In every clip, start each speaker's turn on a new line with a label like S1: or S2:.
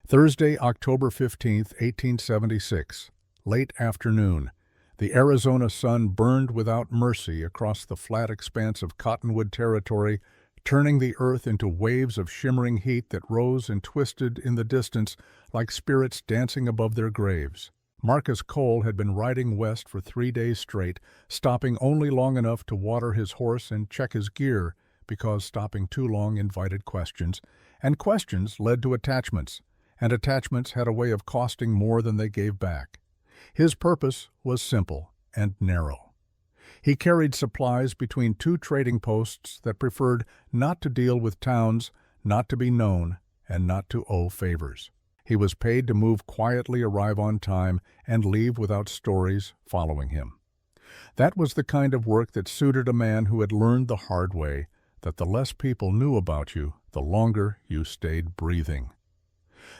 S1: Thursday, October 15th, 1876. Late afternoon. The Arizona sun burned without mercy across the flat expanse of cottonwood territory, turning the earth into waves of shimmering heat that rose and twisted in the distance like spirits dancing above their graves. Marcus Cole had been riding west for 3 days straight, stopping only long enough to water his horse and check his gear, because stopping too long invited questions, and questions led to attachments, and attachments had a way of costing more than they gave back. His purpose was simple and narrow. He carried supplies between 2 trading posts that preferred not to deal with towns, not to be known, and not to owe favors. He was paid to move quietly, arrive on time, and leave without stories following him. That was the kind of work that suited a man who had learned the hard way that the less people knew about you, the longer you stayed breathing.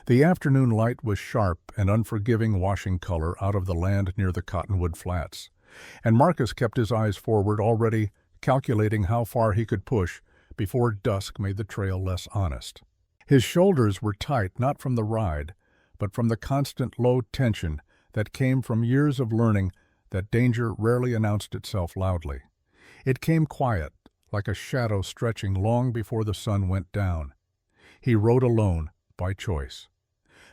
S1: The afternoon light was sharp and unforgiving, washing color out of the land near the cottonwood flats, and Marcus kept his eyes forward, already calculating how far he could push before dusk made the trail less honest. His shoulders were tight not from the ride, but from the constant low tension that came from years of learning that danger rarely announced itself loudly. It came quiet, like a shadow stretching long before the sun went down. He rode alone, by choice.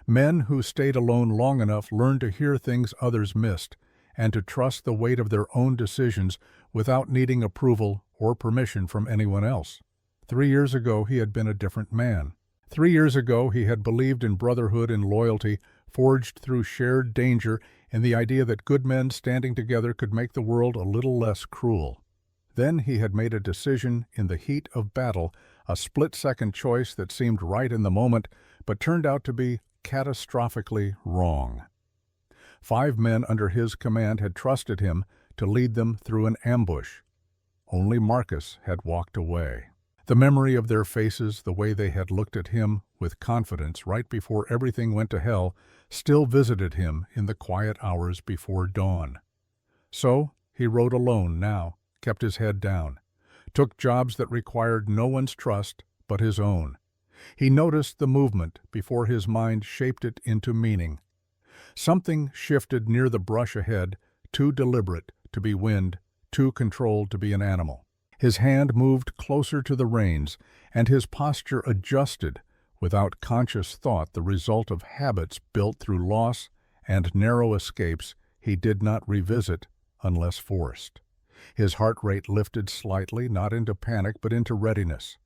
S1: Men who stayed alone long enough learned to hear things others missed, and to trust the weight of their own decisions without needing approval or permission from anyone else. 3 years ago he had been a different man. 3 years ago he had believed in brotherhood and loyalty, forged through shared danger in the idea that good men standing together could make the world a little less cruel. Then he had made a decision in the heat of battle, a split-second choice that seemed right in the moment, but turned out to be catastrophically wrong. 5 men under his command had trusted him to lead them through an ambush. Only Marcus had walked away. The memory of their faces, the way they had looked at him with confidence right before everything went to hell, still visited him in the quiet hours before dawn. So he rode alone now, kept his head down, took jobs that required no one's trust but his own. He noticed the movement before his mind shaped it into meaning. Something shifted near the brush ahead, too deliberate to be wind, too controlled to be an animal. His hand moved closer to the reins, and his posture adjusted, without conscious thought, the result of habits built through loss and narrow escapes he did not revisit unless forced. His heart rate lifted slightly, not into panic but into readiness.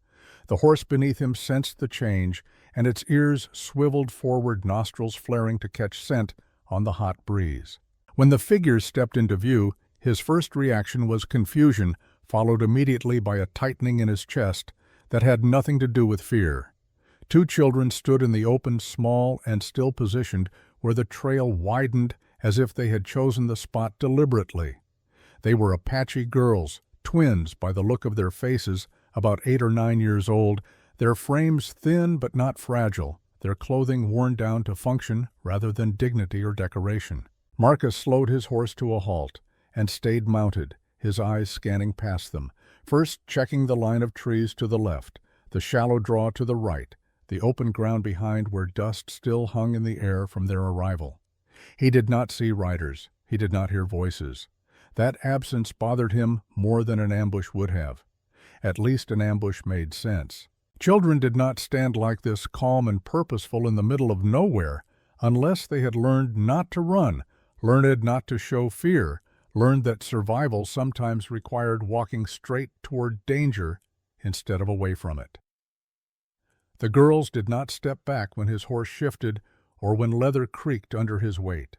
S1: The horse beneath him sensed the change, and its ears swiveled forward, nostrils flaring to catch scent on the hot breeze. When the figures stepped into view, his first reaction was confusion, followed immediately by a tightening in his chest that had nothing to do with fear. 2 children stood in the open, small and still positioned, where the trail widened as if they had chosen the spot deliberately. They were Apache girls, twins by the look of their faces, about 8 or 9 years old, their frames thin but not fragile, their clothing worn down to function rather than dignity or decoration. Marcus slowed his horse to a halt and stayed mounted, his eyes scanning past them, first checking the line of trees to the left, the shallow draw to the right, the open ground behind where dust still hung in the air from their arrival. He did not see riders. He did not hear voices. That absence bothered him more than an ambush would have. At least an ambush made sense. Children did not stand like this, calm and purposeful in the middle of nowhere, unless they had learned not to run, learned not to show fear, learned that survival sometimes required walking straight toward danger instead of away from it. The girls did not step back when his horse shifted or when leather creaked under his weight.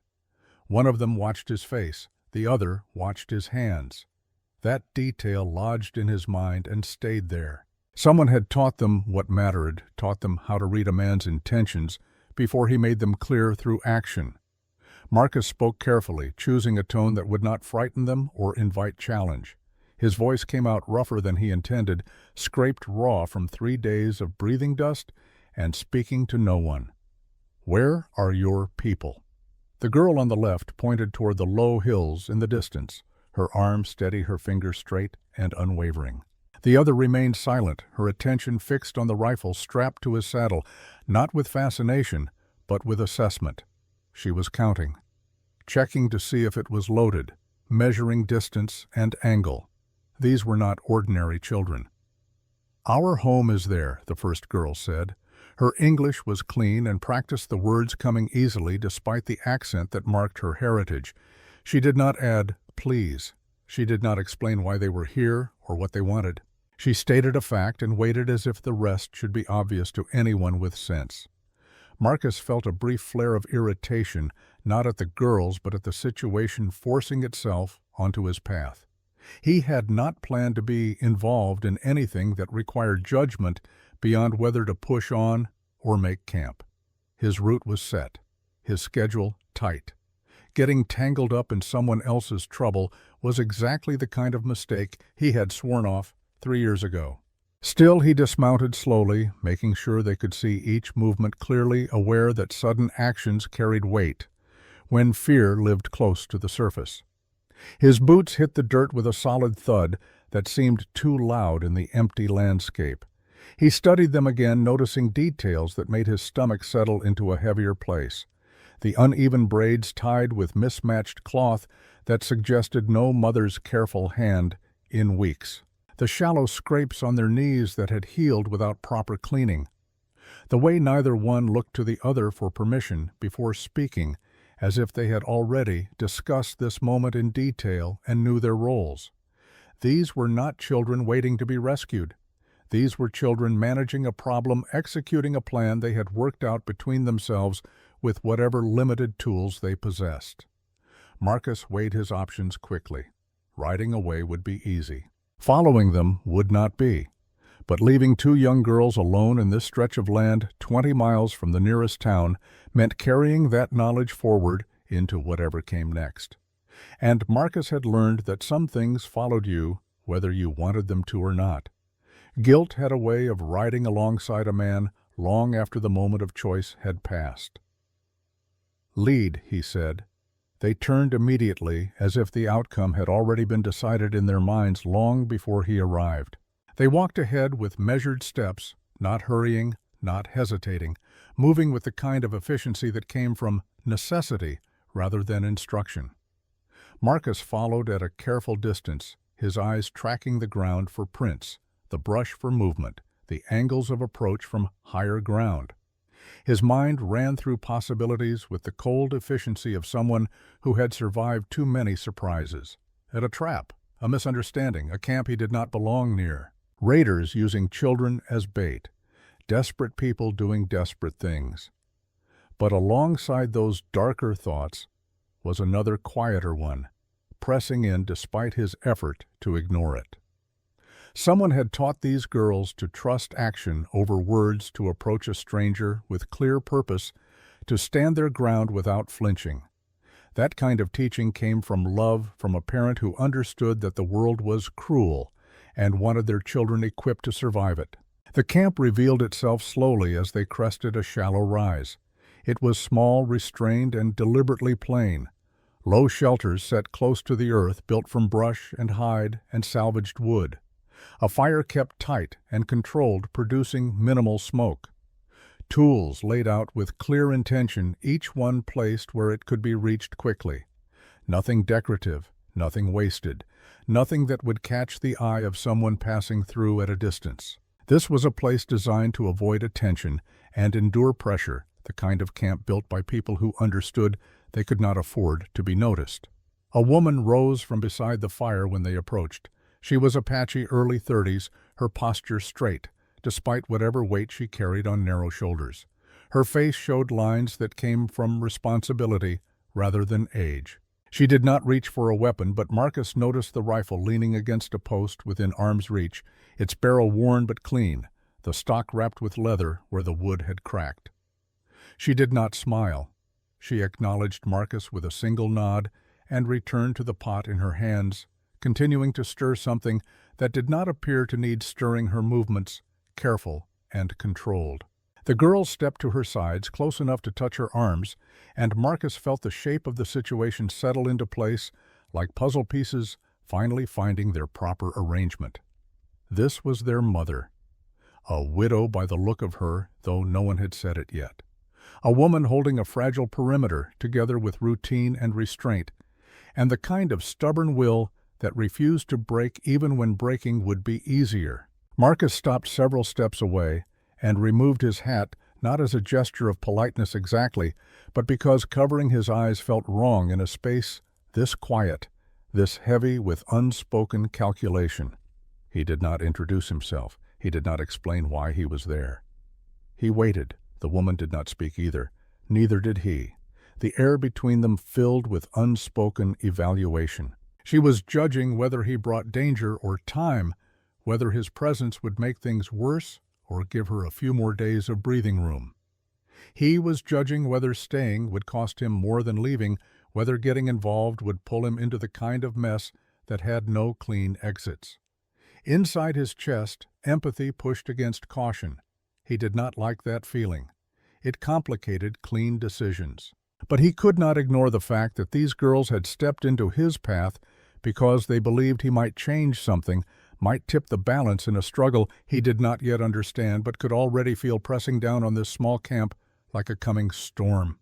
S1: One of them watched his face, the other watched his hands. That detail lodged in his mind and stayed there. Someone had taught them what mattered, taught them how to read a man's intentions before he made them clear through action. Marcus spoke carefully, choosing a tone that would not frighten them or invite challenge. His voice came out rougher than he intended, scraped raw from 3 days of breathing dust and speaking to no one. "Where are your people?" The girl on the left pointed toward the low hills in the distance, her arm steady, her fingers straight and unwavering. The other remained silent, her attention fixed on the rifle strapped to his saddle, not with fascination, but with assessment. She was counting, checking to see if it was loaded, measuring distance and angle. These were not ordinary children. "Our home is there," the first girl said. Her English was clean and practiced the words coming easily despite the accent that marked her heritage. She did not add, "please." She did not explain why they were here or what they wanted. She stated a fact and waited as if the rest should be obvious to anyone with sense. Marcus felt a brief flare of irritation, not at the girls but at the situation forcing itself onto his path. He had not planned to be involved in anything that required judgment beyond whether to push on or make camp. His route was set, his schedule tight. Getting tangled up in someone else's trouble was exactly the kind of mistake he had sworn off 3 years ago. Still, he dismounted slowly, making sure they could see each movement clearly, aware that sudden actions carried weight when fear lived close to the surface. His boots hit the dirt with a solid thud that seemed too loud in the empty landscape. He studied them again, noticing details that made his stomach settle into a heavier place. The uneven braids tied with mismatched cloth that suggested no mother's careful hand in weeks. The shallow scrapes on their knees that had healed without proper cleaning. The way neither one looked to the other for permission before speaking, as if they had already discussed this moment in detail and knew their roles. These were not children waiting to be rescued. These were children managing a problem, executing a plan they had worked out between themselves with whatever limited tools they possessed. Marcus weighed his options quickly. Riding away would be easy. Following them would not be. But leaving 2 young girls alone in this stretch of land 20 miles from the nearest town meant carrying that knowledge forward into whatever came next. And Marcus had learned that some things followed you whether you wanted them to or not. Guilt had a way of riding alongside a man long after the moment of choice had passed. "Lead," he said. They turned immediately, as if the outcome had already been decided in their minds long before he arrived. They walked ahead with measured steps, not hurrying, not hesitating, moving with the kind of efficiency that came from necessity rather than instruction. Marcus followed at a careful distance, his eyes tracking the ground for prints, the brush for movement, the angles of approach from higher ground. His mind ran through possibilities with the cold efficiency of someone who had survived too many surprises. At a trap, a misunderstanding, a camp he did not belong near. Raiders using children as bait. Desperate people doing desperate things. But alongside those darker thoughts was another quieter one, pressing in despite his effort to ignore it. Someone had taught these girls to trust action over words, to approach a stranger with clear purpose, to stand their ground without flinching. That kind of teaching came from love, from a parent who understood that the world was cruel and wanted their children equipped to survive it. The camp revealed itself slowly as they crested a shallow rise. It was small, restrained, and deliberately plain. Low shelters set close to the earth, built from brush and hide and salvaged wood. A fire kept tight and controlled, producing minimal smoke. Tools laid out with clear intention, each one placed where it could be reached quickly. Nothing decorative, nothing wasted, nothing that would catch the eye of someone passing through at a distance. This was a place designed to avoid attention and endure pressure, the kind of camp built by people who understood they could not afford to be noticed. A woman rose from beside the fire when they approached. She was Apache, early 30s, her posture straight, despite whatever weight she carried on narrow shoulders. Her face showed lines that came from responsibility rather than age. She did not reach for a weapon, but Marcus noticed the rifle leaning against a post within arm's reach, its barrel worn but clean, the stock wrapped with leather where the wood had cracked. She did not smile. She acknowledged Marcus with a single nod and returned to the pot in her hands, continuing to stir something that did not appear to need stirring, her movements careful and controlled. The girl stepped to her sides, close enough to touch her arms, and Marcus felt the shape of the situation settle into place like puzzle pieces finally finding their proper arrangement. This was their mother, a widow by the look of her, though no one had said it yet. A woman holding a fragile perimeter together with routine and restraint, and the kind of stubborn will that refused to break even when breaking would be easier. Marcus stopped several steps away and removed his hat, not as a gesture of politeness exactly, but because covering his eyes felt wrong in a space this quiet, this heavy with unspoken calculation. He did not introduce himself. He did not explain why he was there. He waited. The woman did not speak either. Neither did he. The air between them filled with unspoken evaluation. She was judging whether he brought danger or time, whether his presence would make things worse or give her a few more days of breathing room. He was judging whether staying would cost him more than leaving, whether getting involved would pull him into the kind of mess that had no clean exits. Inside his chest, empathy pushed against caution. He did not like that feeling. It complicated clean decisions. But he could not ignore the fact that these girls had stepped into his path because they believed he might change something, might tip the balance in a struggle he did not yet understand but could already feel pressing down on this small camp like a coming storm.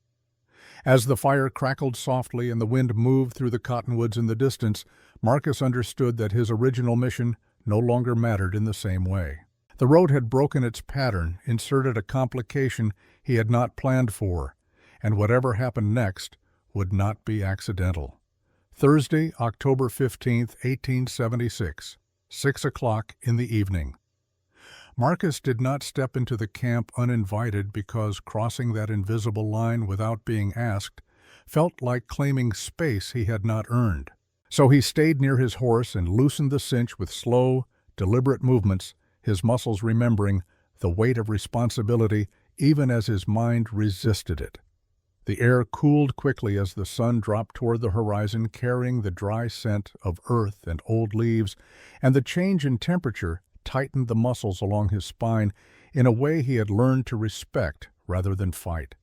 S1: As the fire crackled softly and the wind moved through the cottonwoods in the distance, Marcus understood that his original mission no longer mattered in the same way. The road had broken its pattern, inserted a complication he had not planned for, and whatever happened next would not be accidental. Thursday, October 15th, 1876, 6 o'clock in the evening. Marcus did not step into the camp uninvited because crossing that invisible line without being asked felt like claiming space he had not earned. So he stayed near his horse and loosened the cinch with slow, deliberate movements, his muscles remembering the weight of responsibility even as his mind resisted it. The air cooled quickly as the sun dropped toward the horizon, carrying the dry scent of earth and old leaves, and the change in temperature tightened the muscles along his spine in a way he had learned to respect rather than fight.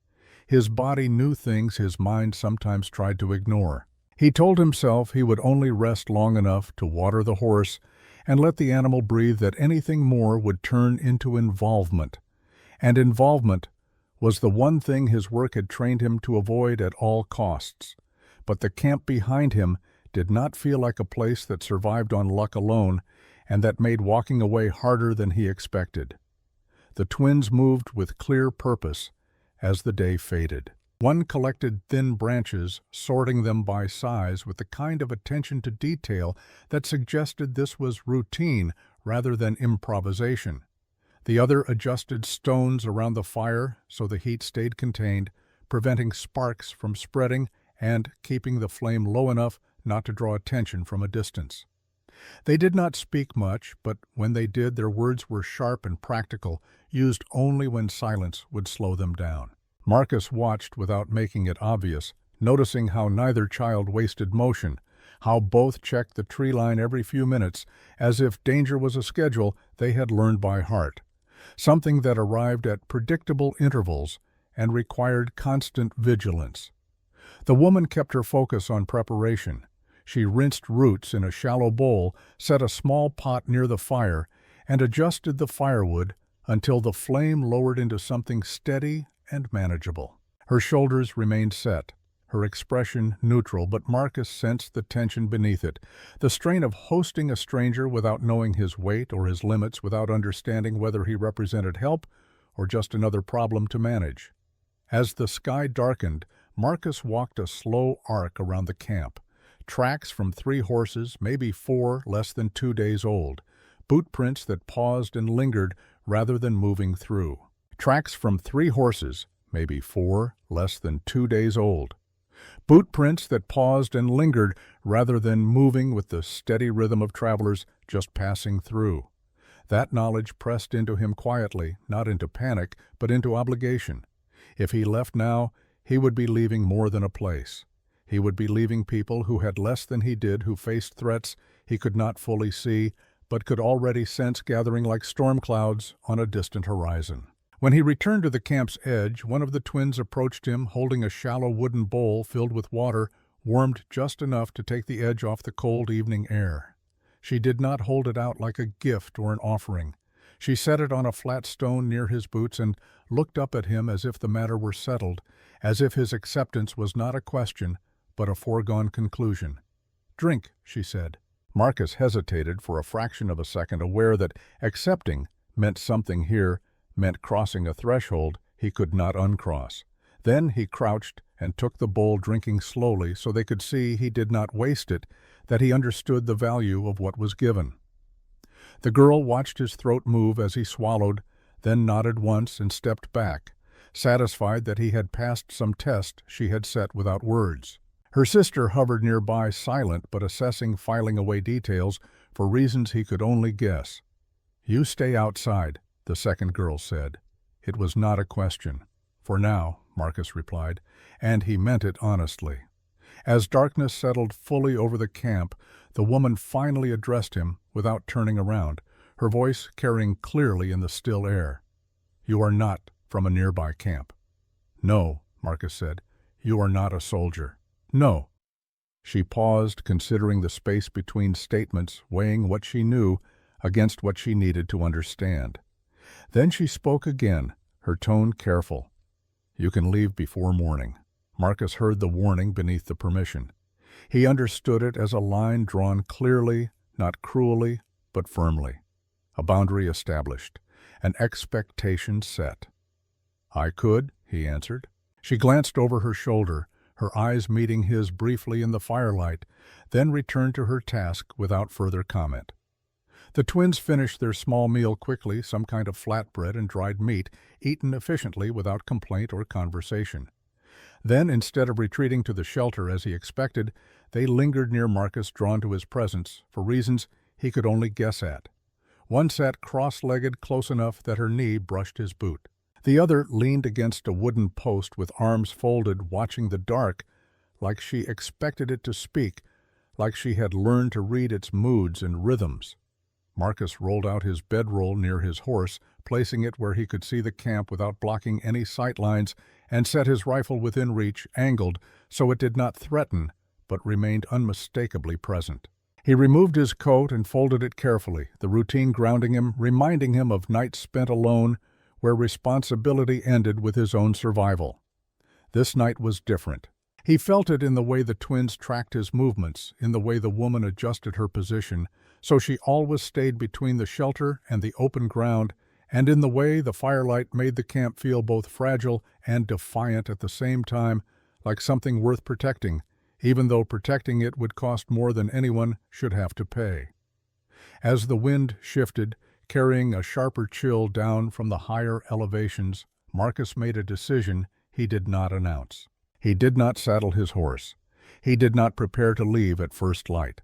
S1: His body knew things his mind sometimes tried to ignore. He told himself he would only rest long enough to water the horse and let the animal breathe, that anything more would turn into involvement. And involvement was the one thing his work had trained him to avoid at all costs. But the camp behind him did not feel like a place that survived on luck alone, and that made walking away harder than he expected. The twins moved with clear purpose as the day faded. One collected thin branches, sorting them by size with the kind of attention to detail that suggested this was routine rather than improvisation. The other adjusted stones around the fire so the heat stayed contained, preventing sparks from spreading and keeping the flame low enough not to draw attention from a distance. They did not speak much, but when they did, their words were sharp and practical, used only when silence would slow them down. Marcus watched without making it obvious, noticing how neither child wasted motion, how both checked the tree line every few minutes, as if danger was a schedule they had learned by heart, something that arrived at predictable intervals and required constant vigilance. The woman kept her focus on preparation. She rinsed roots in a shallow bowl, set a small pot near the fire, and adjusted the firewood until the flame lowered into something steady and manageable. Her shoulders remained set, her expression neutral, but Marcus sensed the tension beneath it, the strain of hosting a stranger without knowing his weight or his limits, without understanding whether he represented help or just another problem to manage. As the sky darkened, Marcus walked a slow arc around the camp. Tracks from 3 horses, maybe 4 less than 2 days old, boot prints that paused and lingered rather than moving through. Tracks from 3 horses, maybe 4 less than 2 days old. Boot prints that paused and lingered rather than moving with the steady rhythm of travelers just passing through. That knowledge pressed into him quietly, not into panic, but into obligation. If he left now, he would be leaving more than a place. He would be leaving people who had less than he did, who faced threats he could not fully see, but could already sense gathering like storm clouds on a distant horizon. When he returned to the camp's edge, one of the twins approached him holding a shallow wooden bowl filled with water, warmed just enough to take the edge off the cold evening air. She did not hold it out like a gift or an offering. She set it on a flat stone near his boots and looked up at him as if the matter were settled, as if his acceptance was not a question, but a foregone conclusion. "Drink," she said. Marcus hesitated for a fraction of a second, aware that accepting meant something here, meant crossing a threshold he could not uncross. Then he crouched and took the bowl, drinking slowly so they could see he did not waste it, that he understood the value of what was given. The girl watched his throat move as he swallowed, then nodded once and stepped back, satisfied that he had passed some test she had set without words. Her sister hovered nearby, silent but assessing, filing away details for reasons he could only guess. "You stay outside," the second girl said. It was not a question. "For now," Marcus replied, and he meant it honestly. As darkness settled fully over the camp, the woman finally addressed him without turning around, her voice carrying clearly in the still air. "You are not from a nearby camp." "No," Marcus said. "You are not a soldier." "No." She paused, considering the space between statements, weighing what she knew against what she needed to understand. Then she spoke again, her tone careful. "You can leave before morning." Marcus heard the warning beneath the permission. He understood it as a line drawn clearly, not cruelly, but firmly. A boundary established, an expectation set. "I could," he answered. She glanced over her shoulder, her eyes meeting his briefly in the firelight, then returned to her task without further comment. The twins finished their small meal quickly, some kind of flatbread and dried meat, eaten efficiently without complaint or conversation. Then, instead of retreating to the shelter as he expected, they lingered near Marcus, drawn to his presence for reasons he could only guess at. One sat cross-legged close enough that her knee brushed his boot. The other leaned against a wooden post with arms folded, watching the dark, like she expected it to speak, like she had learned to read its moods and rhythms. Marcus rolled out his bedroll near his horse, placing it where he could see the camp without blocking any sight lines, and set his rifle within reach, angled so it did not threaten, but remained unmistakably present. He removed his coat and folded it carefully, the routine grounding him, reminding him of nights spent alone, where responsibility ended with his own survival. This night was different. He felt it in the way the twins tracked his movements, in the way the woman adjusted her position, so she always stayed between the shelter and the open ground, and in the way the firelight made the camp feel both fragile and defiant at the same time, like something worth protecting, even though protecting it would cost more than anyone should have to pay. As the wind shifted, carrying a sharper chill down from the higher elevations, Marcus made a decision he did not announce. He did not saddle his horse. He did not prepare to leave at first light.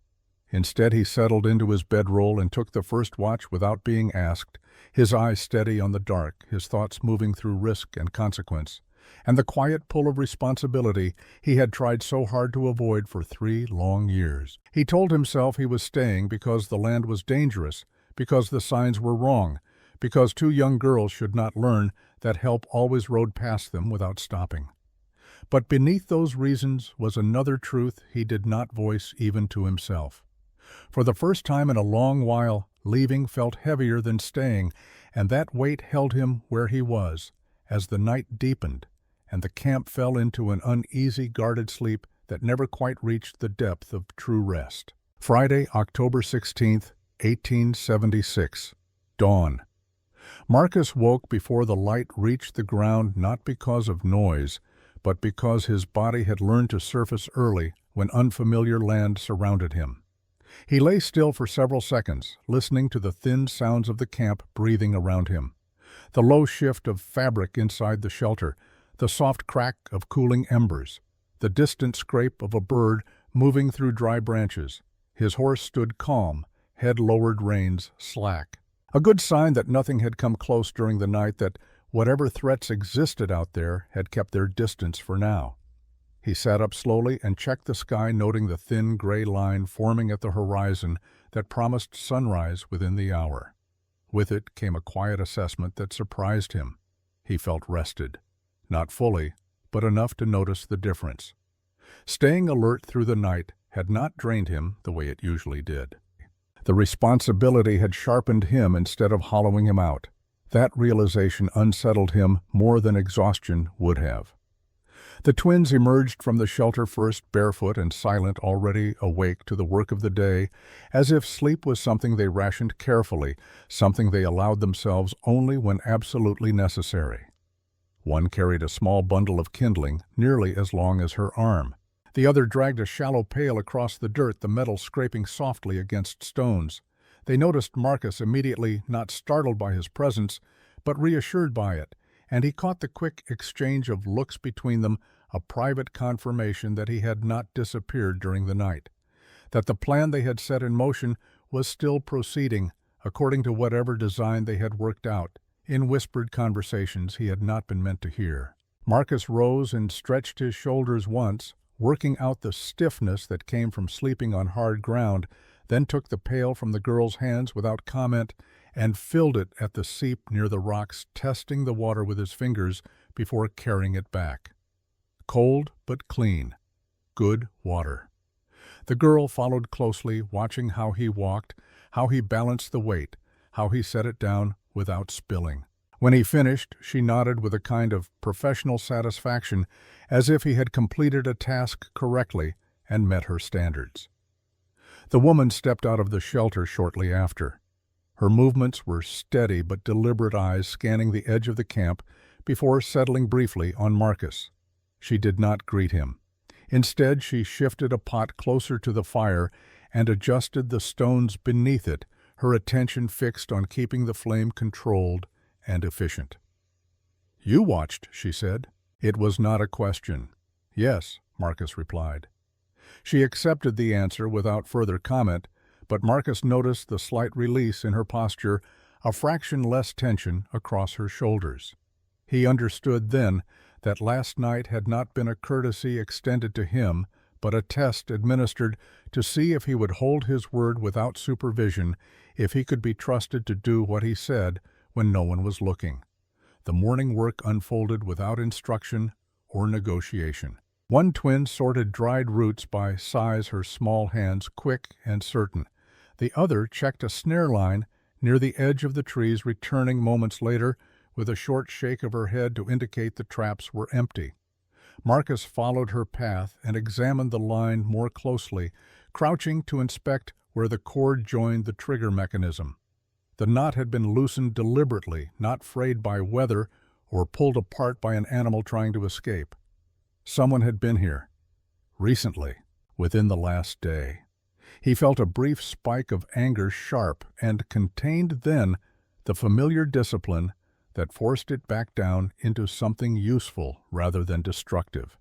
S1: Instead, he settled into his bedroll and took the first watch without being asked, his eyes steady on the dark, his thoughts moving through risk and consequence, and the quiet pull of responsibility he had tried so hard to avoid for 3 long years. He told himself he was staying because the land was dangerous, because the signs were wrong, because 2 young girls should not learn that help always rode past them without stopping. But beneath those reasons was another truth he did not voice even to himself. For the first time in a long while, leaving felt heavier than staying, and that weight held him where he was, as the night deepened, and the camp fell into an uneasy, guarded sleep that never quite reached the depth of true rest. Friday, October 16th, 1876. Dawn. Marcus woke before the light reached the ground, not because of noise, but because his body had learned to surface early when unfamiliar land surrounded him. He lay still for several seconds, listening to the thin sounds of the camp breathing around him. The low shift of fabric inside the shelter, the soft crack of cooling embers, the distant scrape of a bird moving through dry branches. His horse stood calm, head lowered, reins slack. A good sign that nothing had come close during the night, that whatever threats existed out there had kept their distance for now. He sat up slowly and checked the sky, noting the thin gray line forming at the horizon that promised sunrise within the hour. With it came a quiet assessment that surprised him. He felt rested. Not fully, but enough to notice the difference. Staying alert through the night had not drained him the way it usually did. The responsibility had sharpened him instead of hollowing him out. That realization unsettled him more than exhaustion would have. The twins emerged from the shelter first, barefoot and silent, already awake to the work of the day, as if sleep was something they rationed carefully, something they allowed themselves only when absolutely necessary. One carried a small bundle of kindling, nearly as long as her arm. The other dragged a shallow pail across the dirt, the metal scraping softly against stones. They noticed Marcus immediately, not startled by his presence, but reassured by it, and he caught the quick exchange of looks between them, a private confirmation that he had not disappeared during the night, that the plan they had set in motion was still proceeding, according to whatever design they had worked out, in whispered conversations he had not been meant to hear. Marcus rose and stretched his shoulders once, working out the stiffness that came from sleeping on hard ground, then took the pail from the girl's hands without comment and filled it at the seep near the rocks, testing the water with his fingers before carrying it back. Cold but clean. Good water. The girl followed closely, watching how he walked, how he balanced the weight, how he set it down without spilling. When he finished, she nodded with a kind of professional satisfaction, as if he had completed a task correctly and met her standards. The woman stepped out of the shelter shortly after. Her movements were steady but deliberate, eyes scanning the edge of the camp before settling briefly on Marcus. She did not greet him. Instead, she shifted a pot closer to the fire and adjusted the stones beneath it, her attention fixed on keeping the flame controlled and efficient. "You watched," she said. It was not a question. "Yes," Marcus replied. She accepted the answer without further comment, but Marcus noticed the slight release in her posture, a fraction less tension across her shoulders. He understood then that last night had not been a courtesy extended to him, but a test administered to see if he would hold his word without supervision, if he could be trusted to do what he said when no one was looking. The morning work unfolded without instruction or negotiation. One twin sorted dried roots by size, her small hands quick and certain. The other checked a snare line near the edge of the trees, returning moments later with a short shake of her head to indicate the traps were empty. Marcus followed her path and examined the line more closely, crouching to inspect where the cord joined the trigger mechanism. The knot had been loosened deliberately, not frayed by weather or pulled apart by an animal trying to escape. Someone had been here. Recently, within the last day. He felt a brief spike of anger, sharp and contained, then the familiar discipline that forced it back down into something useful rather than destructive.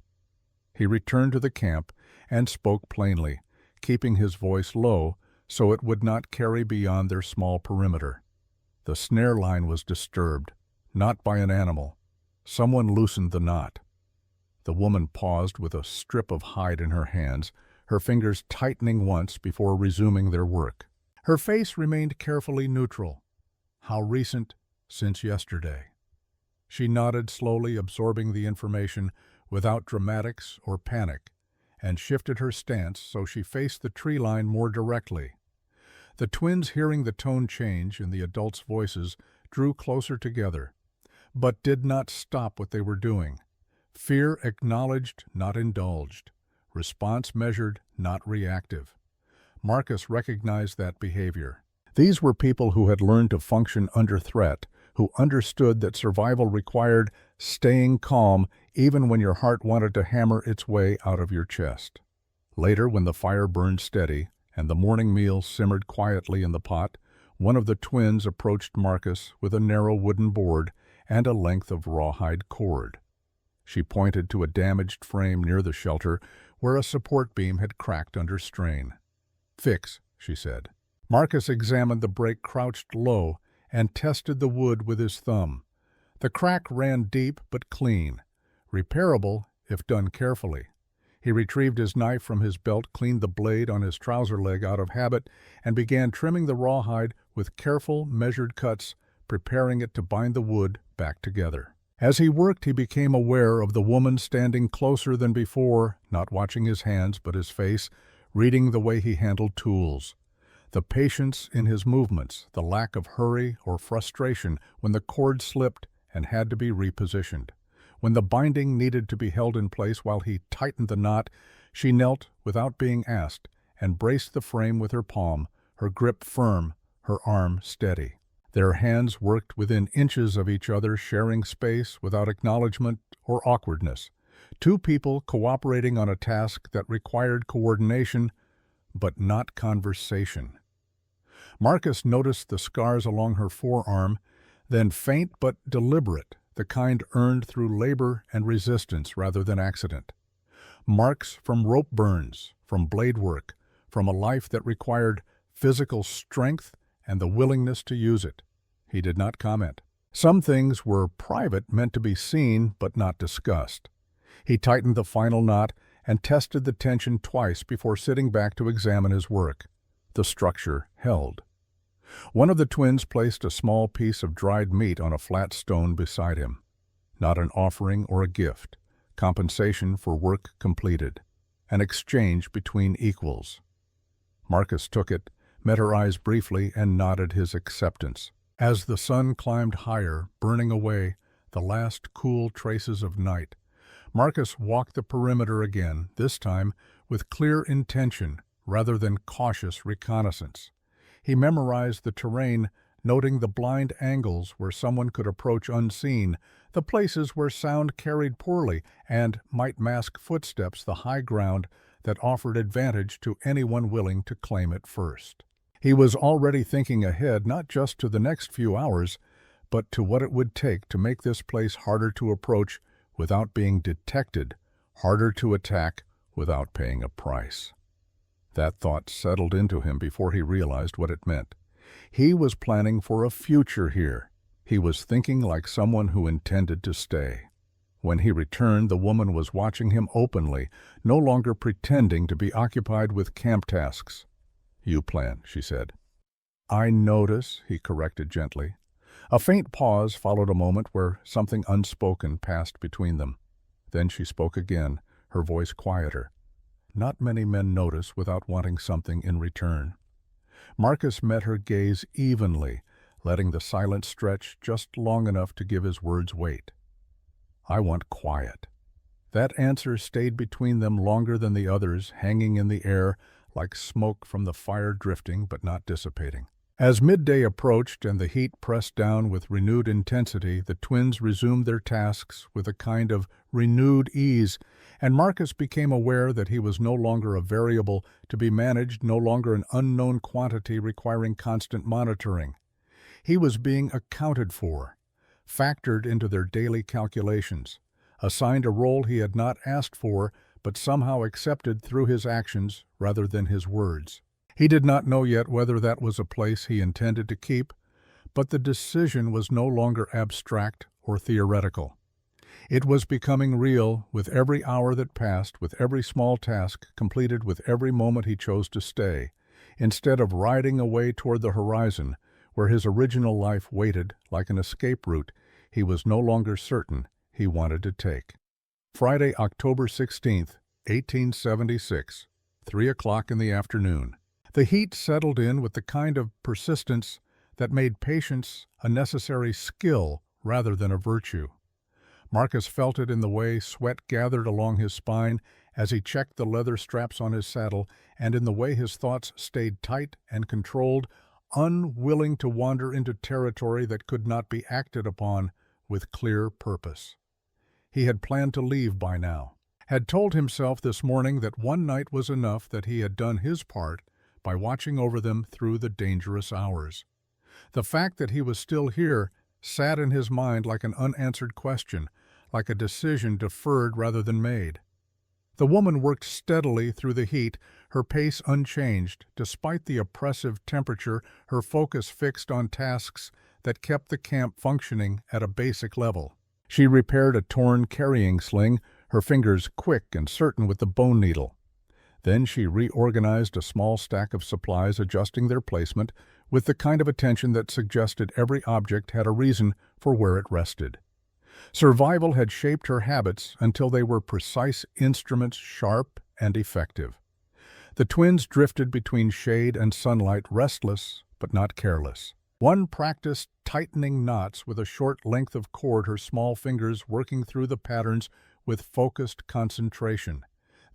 S1: He returned to the camp and spoke plainly, keeping his voice low so it would not carry beyond their small perimeter. The snare line was disturbed, not by an animal. Someone loosened the knot. The woman paused with a strip of hide in her hands, her fingers tightening once before resuming their work. Her face remained carefully neutral. How recent? Since yesterday. She nodded slowly, absorbing the information without dramatics or panic, and shifted her stance so she faced the tree line more directly. The twins, hearing the tone change in the adults' voices, drew closer together, but did not stop what they were doing. Fear acknowledged, not indulged. Response measured, not reactive. Marcus recognized that behavior. These were people who had learned to function under threat, who understood that survival required staying calm even when your heart wanted to hammer its way out of your chest. Later, when the fire burned steady and the morning meal simmered quietly in the pot, one of the twins approached Marcus with a narrow wooden board and a length of rawhide cord. She pointed to a damaged frame near the shelter where a support beam had cracked under strain. "Fix," she said. Marcus examined the break, crouched low, and tested the wood with his thumb. The crack ran deep but clean, repairable if done carefully. He retrieved his knife from his belt, cleaned the blade on his trouser leg out of habit, and began trimming the rawhide with careful, measured cuts, preparing it to bind the wood back together. As he worked, he became aware of the woman standing closer than before, not watching his hands but his face, reading the way he handled tools. The patience in his movements, the lack of hurry or frustration when the cord slipped and had to be repositioned. When the binding needed to be held in place while he tightened the knot, she knelt without being asked and braced the frame with her palm, her grip firm, her arm steady. Their hands worked within inches of each other, sharing space without acknowledgement or awkwardness. Two people cooperating on a task that required coordination, but not conversation. Marcus noticed the scars along her forearm, then faint but deliberate, the kind earned through labor and resistance rather than accident. Marks from rope burns, from blade work, from a life that required physical strength and the willingness to use it. He did not comment. Some things were private, meant to be seen but not discussed. He tightened the final knot and tested the tension twice before sitting back to examine his work. The structure held. One of the twins placed a small piece of dried meat on a flat stone beside him. Not an offering or a gift. Compensation for work completed. An exchange between equals. Marcus took it, met her eyes briefly, and nodded his acceptance. As the sun climbed higher, burning away the last cool traces of night, Marcus walked the perimeter again, this time with clear intention rather than cautious reconnaissance. He memorized the terrain, noting the blind angles where someone could approach unseen, the places where sound carried poorly and might mask footsteps, the high ground that offered advantage to anyone willing to claim it first. He was already thinking ahead, not just to the next few hours, but to what it would take to make this place harder to approach without being detected, harder to attack without paying a price. That thought settled into him before he realized what it meant. He was planning for a future here. He was thinking like someone who intended to stay. When he returned, the woman was watching him openly, no longer pretending to be occupied with camp tasks. "You plan," she said. "I notice," he corrected gently. A faint pause followed a moment where something unspoken passed between them. Then she spoke again, her voice quieter. Not many men notice without wanting something in return. Marcus met her gaze evenly, letting the silence stretch just long enough to give his words weight. "I want quiet." That answer stayed between them longer than the others, hanging in the air like smoke from the fire, drifting but not dissipating. As midday approached and the heat pressed down with renewed intensity, the twins resumed their tasks with a kind of renewed ease, and Marcus became aware that he was no longer a variable to be managed, no longer an unknown quantity requiring constant monitoring. He was being accounted for, factored into their daily calculations, assigned a role he had not asked for but somehow accepted through his actions rather than his words. He did not know yet whether that was a place he intended to keep, but the decision was no longer abstract or theoretical. It was becoming real with every hour that passed, with every small task completed, with every moment he chose to stay, instead of riding away toward the horizon, where his original life waited like an escape route he was no longer certain he wanted to take. Friday, October 16th, 1876, 3 o'clock in the afternoon. The heat settled in with the kind of persistence that made patience a necessary skill rather than a virtue. Marcus felt it in the way sweat gathered along his spine as he checked the leather straps on his saddle, and in the way his thoughts stayed tight and controlled, unwilling to wander into territory that could not be acted upon with clear purpose. He had planned to leave by now, had told himself this morning that one night was enough, that he had done his part by watching over them through the dangerous hours. The fact that he was still here sat in his mind like an unanswered question, like a decision deferred rather than made. The woman worked steadily through the heat, her pace unchanged. Despite the oppressive temperature, her focus fixed on tasks that kept the camp functioning at a basic level. She repaired a torn carrying sling, her fingers quick and certain with the bone needle. Then she reorganized a small stack of supplies, adjusting their placement with the kind of attention that suggested every object had a reason for where it rested. Survival had shaped her habits until they were precise instruments, sharp and effective. The twins drifted between shade and sunlight, restless but not careless. One practiced tightening knots with a short length of cord, her small fingers working through the patterns with focused concentration.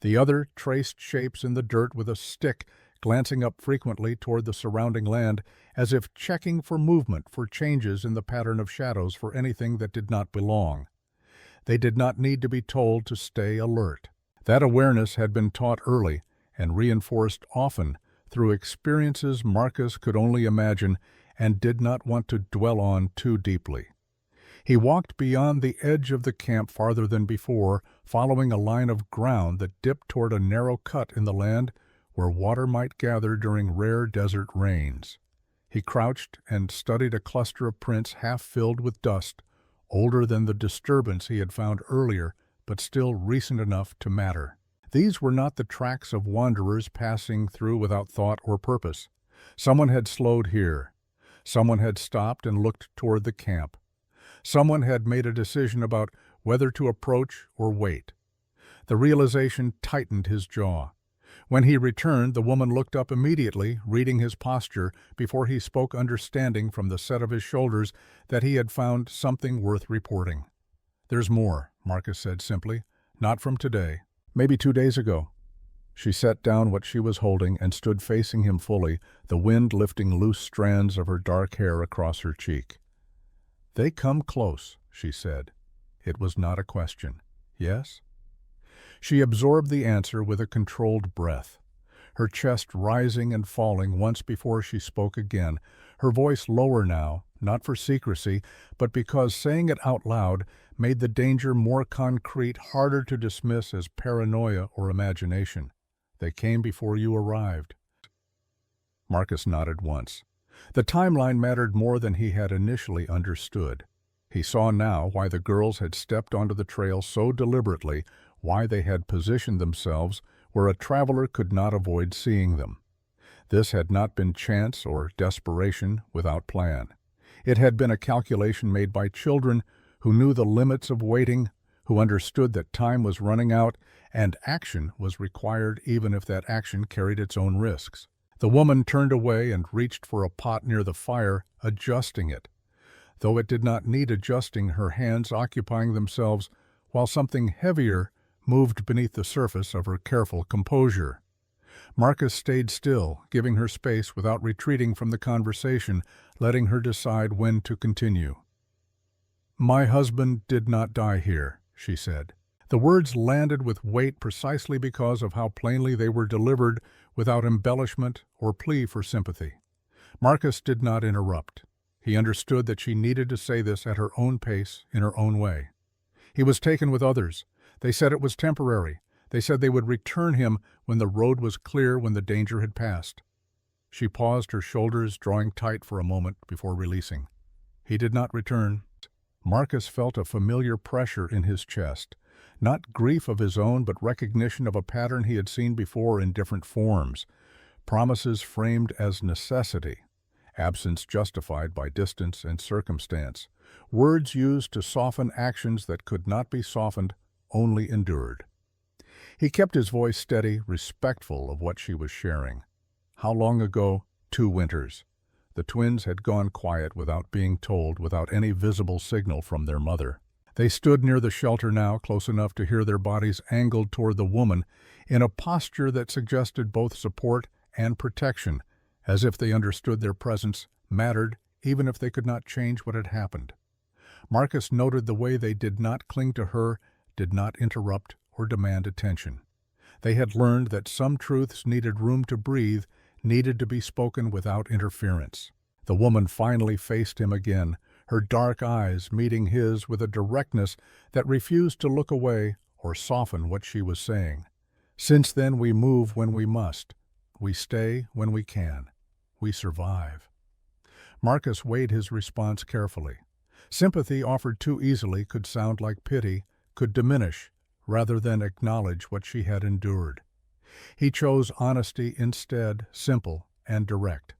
S1: The other traced shapes in the dirt with a stick, glancing up frequently toward the surrounding land, as if checking for movement, for changes in the pattern of shadows, for anything that did not belong. They did not need to be told to stay alert. That awareness had been taught early and reinforced often through experiences Marcus could only imagine and did not want to dwell on too deeply. He walked beyond the edge of the camp farther than before, following a line of ground that dipped toward a narrow cut in the land where water might gather during rare desert rains. He crouched and studied a cluster of prints half filled with dust, older than the disturbance he had found earlier, but still recent enough to matter. These were not the tracks of wanderers passing through without thought or purpose. Someone had slowed here. Someone had stopped and looked toward the camp. Someone had made a decision about whether to approach or wait. The realization tightened his jaw. When he returned, the woman looked up immediately, reading his posture, before he spoke, understanding from the set of his shoulders that he had found something worth reporting. "There's more," Marcus said simply. "Not from today. Maybe 2 days ago." She set down what she was holding and stood facing him fully, the wind lifting loose strands of her dark hair across her cheek. "They come close," she said. It was not a question. "Yes?" She absorbed the answer with a controlled breath, her chest rising and falling once before she spoke again, her voice lower now, not for secrecy, but because saying it out loud made the danger more concrete, harder to dismiss as paranoia or imagination. "They came before you arrived." Marcus nodded once. The timeline mattered more than he had initially understood. He saw now why the girls had stepped onto the trail so deliberately, why they had positioned themselves where a traveler could not avoid seeing them. This had not been chance or desperation without plan. It had been a calculation made by children who knew the limits of waiting, who understood that time was running out and action was required even if that action carried its own risks. The woman turned away and reached for a pot near the fire, adjusting it. Though it did not need adjusting, her hands occupying themselves while something heavier moved beneath the surface of her careful composure. Marcus stayed still, giving her space without retreating from the conversation, letting her decide when to continue. "My husband did not die here," she said. The words landed with weight precisely because of how plainly they were delivered, without embellishment or plea for sympathy. Marcus did not interrupt. He understood that she needed to say this at her own pace, in her own way. He was taken with others. They said it was temporary. They said they would return him when the road was clear, when the danger had passed. She paused, her shoulders drawing tight for a moment before releasing. He did not return. Marcus felt a familiar pressure in his chest. Not grief of his own, but recognition of a pattern he had seen before in different forms. Promises framed as necessity. Absence justified by distance and circumstance. Words used to soften actions that could not be softened, only endured. He kept his voice steady, respectful of what she was sharing. How long ago? 2 winters. The twins had gone quiet without being told, without any visible signal from their mother. They stood near the shelter now, close enough to hear their bodies angled toward the woman, in a posture that suggested both support and protection, as if they understood their presence mattered, even if they could not change what had happened. Marcus noted the way they did not cling to her, did not interrupt or demand attention. They had learned that some truths needed room to breathe, needed to be spoken without interference. The woman finally faced him again, her dark eyes meeting his with a directness that refused to look away or soften what she was saying. "Since then we move when we must. We stay when we can. We survive." Marcus weighed his response carefully. Sympathy offered too easily could sound like pity, could diminish, rather than acknowledge what she had endured. He chose honesty instead, simple and direct.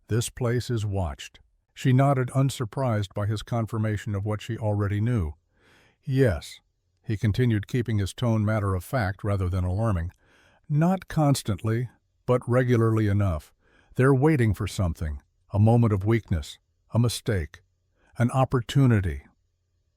S1: "This place is watched." She nodded, unsurprised by his confirmation of what she already knew. "Yes," he continued, keeping his tone matter of fact rather than alarming. Not constantly, but regularly enough. They're waiting for something, a moment of weakness, a mistake, an opportunity.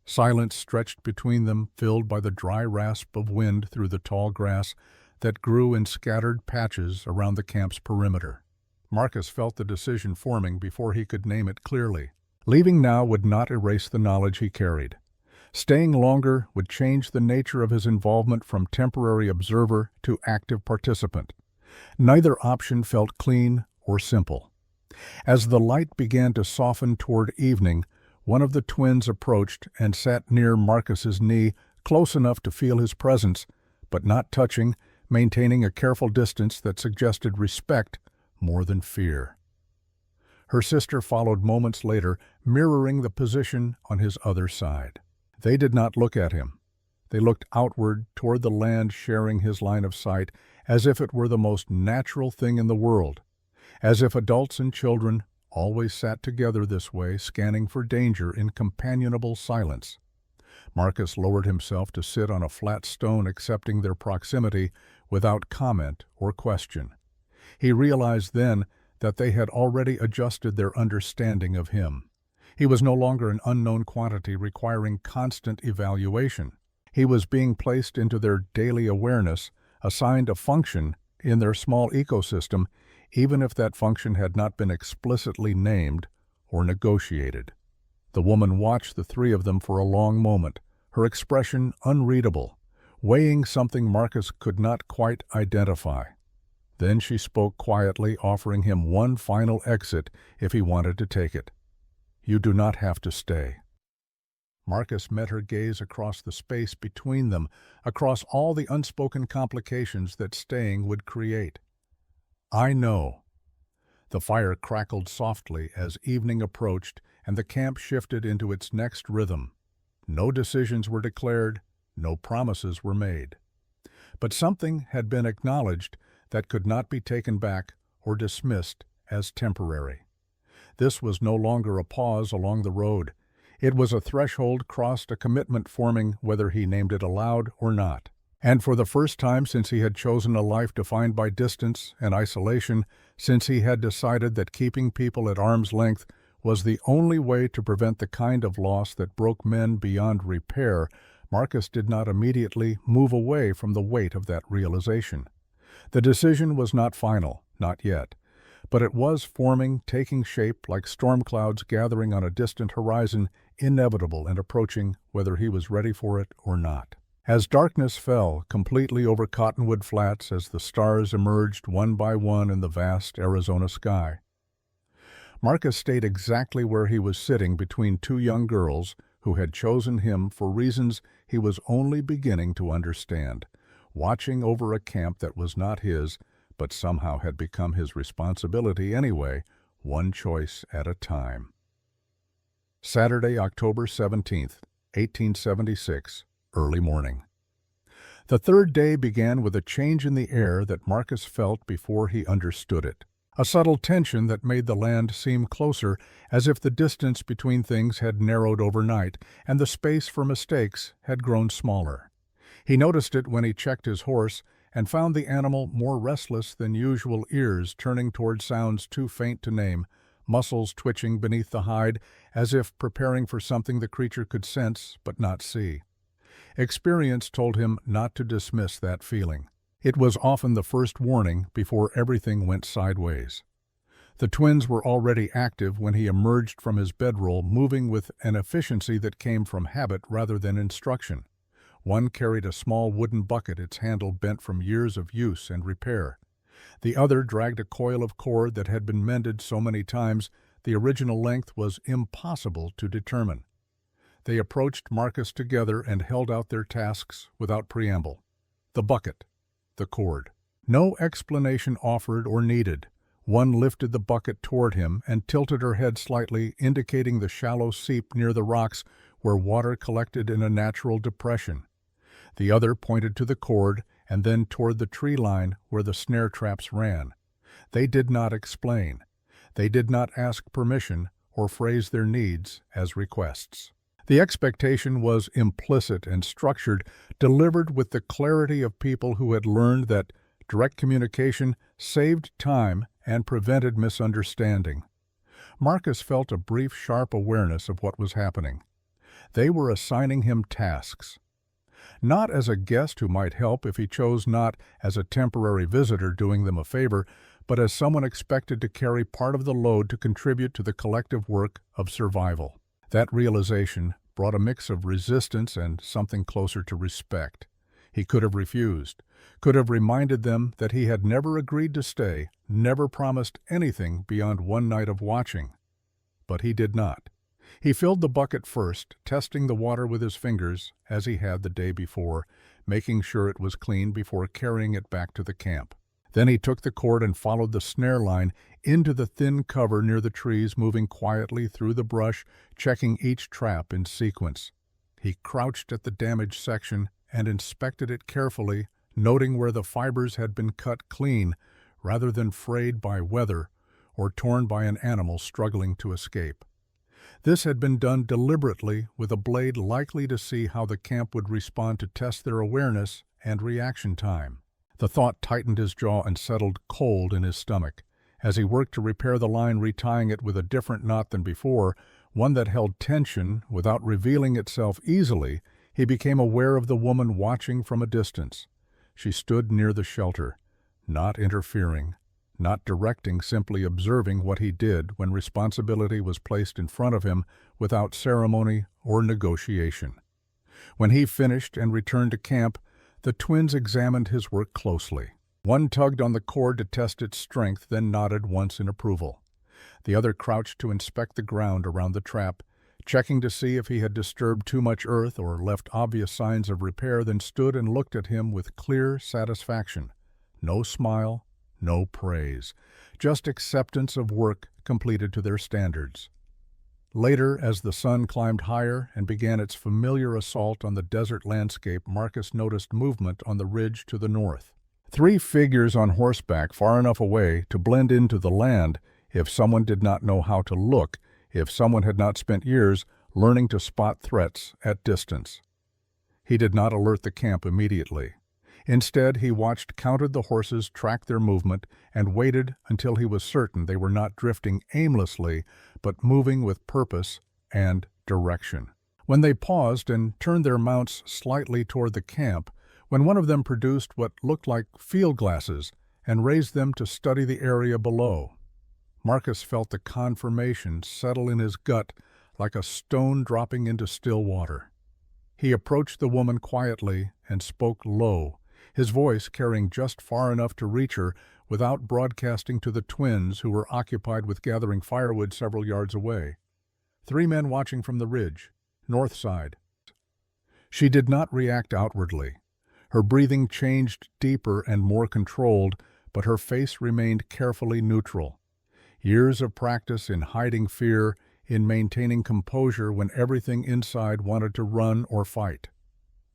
S1: Silence stretched between them, filled by the dry rasp of wind through the tall grass that grew in scattered patches around the camp's perimeter. Marcus felt the decision forming before he could name it clearly. Leaving now would not erase the knowledge he carried. Staying longer would change the nature of his involvement from temporary observer to active participant. Neither option felt clean or simple. As the light began to soften toward evening, one of the twins approached and sat near Marcus's knee, close enough to feel his presence, but not touching, maintaining a careful distance that suggested respect more than fear. Her sister followed moments later, mirroring the position on his other side. They did not look at him. They looked outward toward the land sharing his line of sight, as if it were the most natural thing in the world, as if adults and children always sat together this way, scanning for danger in companionable silence. Marcus lowered himself to sit on a flat stone, accepting their proximity without comment or question. He realized then that they had already adjusted their understanding of him. He was no longer an unknown quantity requiring constant evaluation. He was being placed into their daily awareness, assigned a function in their small ecosystem, even if that function had not been explicitly named or negotiated. The woman watched the three of them for a long moment, her expression unreadable, weighing something Marcus could not quite identify. Then she spoke quietly, offering him one final exit if he wanted to take it. "You do not have to stay." Marcus met her gaze across the space between them, across all the unspoken complications that staying would create. "I know." The fire crackled softly as evening approached and the camp shifted into its next rhythm. No decisions were declared, no promises were made. But something had been acknowledged that could not be taken back or dismissed as temporary. This was no longer a pause along the road. It was a threshold crossed, a commitment forming whether he named it aloud or not. And for the first time since he had chosen a life defined by distance and isolation, since he had decided that keeping people at arm's length was the only way to prevent the kind of loss that broke men beyond repair, Marcus did not immediately move away from the weight of that realization. The decision was not final, not yet, but it was forming, taking shape like storm clouds gathering on a distant horizon, inevitable and approaching whether he was ready for it or not. As darkness fell completely over Cottonwood Flats as the stars emerged one by one in the vast Arizona sky, Marcus stayed exactly where he was sitting between two young girls who had chosen him for reasons he was only beginning to understand, watching over a camp that was not his, but somehow had become his responsibility anyway, one choice at a time. Saturday, October 17th, 1876, early morning. The third day began with a change in the air that Marcus felt before he understood it. A subtle tension that made the land seem closer, as if the distance between things had narrowed overnight and the space for mistakes had grown smaller. He noticed it when he checked his horse and found the animal more restless than usual, ears turning toward sounds too faint to name, muscles twitching beneath the hide as if preparing for something the creature could sense but not see. Experience told him not to dismiss that feeling. It was often the first warning before everything went sideways. The twins were already active when he emerged from his bedroll, moving with an efficiency that came from habit rather than instruction. One carried a small wooden bucket, its handle bent from years of use and repair. The other dragged a coil of cord that had been mended so many times the original length was impossible to determine. They approached Marcus together and held out their tasks without preamble. The bucket, the cord. No explanation offered or needed. One lifted the bucket toward him and tilted her head slightly, indicating the shallow seep near the rocks where water collected in a natural depression. The other pointed to the cord and then toward the tree line where the snare traps ran. They did not explain. They did not ask permission or phrase their needs as requests. The expectation was implicit and structured, delivered with the clarity of people who had learned that Direct communication saved time and prevented misunderstanding. Marcus felt a brief, sharp awareness of what was happening. They were assigning him tasks. Not as a guest who might help if he chose, not as a temporary visitor doing them a favor, but as someone expected to carry part of the load to contribute to the collective work of survival. That realization brought a mix of resistance and something closer to respect. He could have refused, could have reminded them that he had never agreed to stay, never promised anything beyond one night of watching. But he did not. He filled the bucket first, testing the water with his fingers, as he had the day before, making sure it was clean before carrying it back to the camp. Then he took the cord and followed the snare line into the thin cover near the trees, moving quietly through the brush, checking each trap in sequence. He crouched at the damaged section and inspected it carefully, noting where the fibers had been cut clean rather than frayed by weather or torn by an animal struggling to escape. This had been done deliberately, with a blade likely to see how the camp would respond to test their awareness and reaction time. The thought tightened his jaw and settled cold in his stomach. As he worked to repair the line, retying it with a different knot than before, one that held tension without revealing itself easily, he became aware of the woman watching from a distance. She stood near the shelter, not interfering, not directing, simply observing what he did when responsibility was placed in front of him without ceremony or negotiation. When he finished and returned to camp, the twins examined his work closely. One tugged on the cord to test its strength, then nodded once in approval. The other crouched to inspect the ground around the trap, checking to see if he had disturbed too much earth or left obvious signs of repair, then stood and looked at him with clear satisfaction. No smile, no praise, just acceptance of work completed to their standards. Later, as the sun climbed higher and began its familiar assault on the desert landscape, Marcus noticed movement on the ridge to the north. 3 figures on horseback far enough away to blend into the land if someone did not know how to look, if someone had not spent years learning to spot threats at distance. He did not alert the camp immediately. Instead, he watched, counted the horses, tracked their movement, and waited until he was certain they were not drifting aimlessly, but moving with purpose and direction. When they paused and turned their mounts slightly toward the camp, when one of them produced what looked like field glasses and raised them to study the area below, Marcus felt the confirmation settle in his gut like a stone dropping into still water. He approached the woman quietly and spoke low, his voice carrying just far enough to reach her without broadcasting to the twins who were occupied with gathering firewood several yards away. 3 men watching from the ridge, north side. She did not react outwardly. Her breathing changed deeper and more controlled, but her face remained carefully neutral. Years of practice in hiding fear, in maintaining composure when everything inside wanted to run or fight.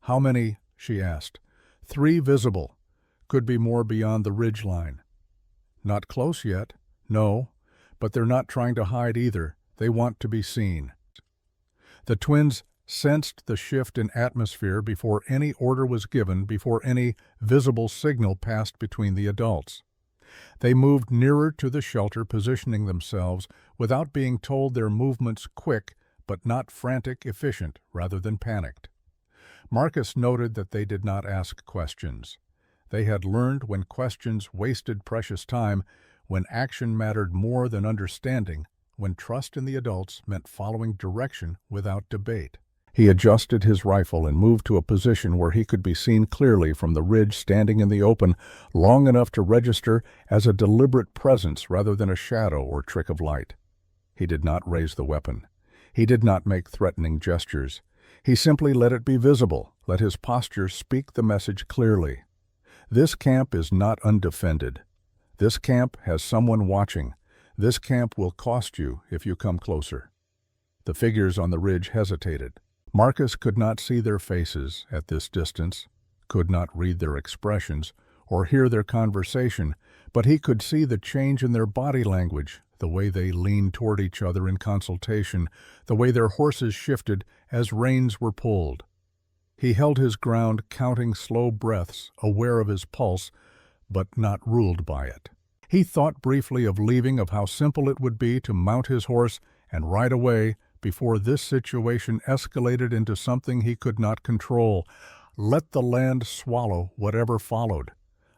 S1: "How many?" she asked. 3 visible. Could be more beyond the ridge line. "Not close yet." "No, but they're not trying to hide either. They want to be seen." The twins sensed the shift in atmosphere before any order was given, before any visible signal passed between the adults. They moved nearer to the shelter, positioning themselves without being told, their movements quick but not frantic, efficient rather than panicked. Marcus noted that they did not ask questions. They had learned when questions wasted precious time, when action mattered more than understanding, when trust in the adults meant following direction without debate. He adjusted his rifle and moved to a position where he could be seen clearly from the ridge, standing in the open long enough to register as a deliberate presence rather than a shadow or trick of light. He did not raise the weapon. He did not make threatening gestures. He simply let it be visible, let his posture speak the message clearly. This camp is not undefended. This camp has someone watching. This camp will cost you if you come closer. The figures on the ridge hesitated. Marcus could not see their faces at this distance, could not read their expressions or hear their conversation, but he could see the change in their body language, the way they leaned toward each other in consultation, the way their horses shifted as reins were pulled. He held his ground, counting slow breaths, aware of his pulse, but not ruled by it. He thought briefly of leaving, of how simple it would be to mount his horse and ride away before this situation escalated into something he could not control. Let the land swallow whatever followed.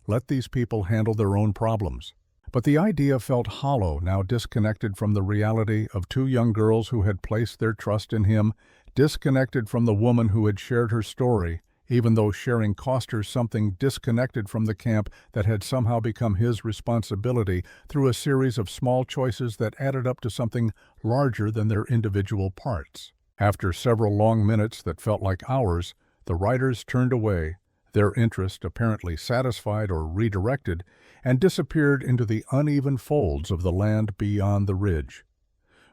S1: Let these people handle their own problems. But the idea felt hollow, now disconnected from the reality of two young girls who had placed their trust in him, disconnected from the woman who had shared her story, even though sharing cost her something, disconnected from the camp that had somehow become his responsibility through a series of small choices that added up to something larger than their individual parts. After several long minutes that felt like hours, the riders turned away, their interest apparently satisfied or redirected, and disappeared into the uneven folds of the land beyond the ridge.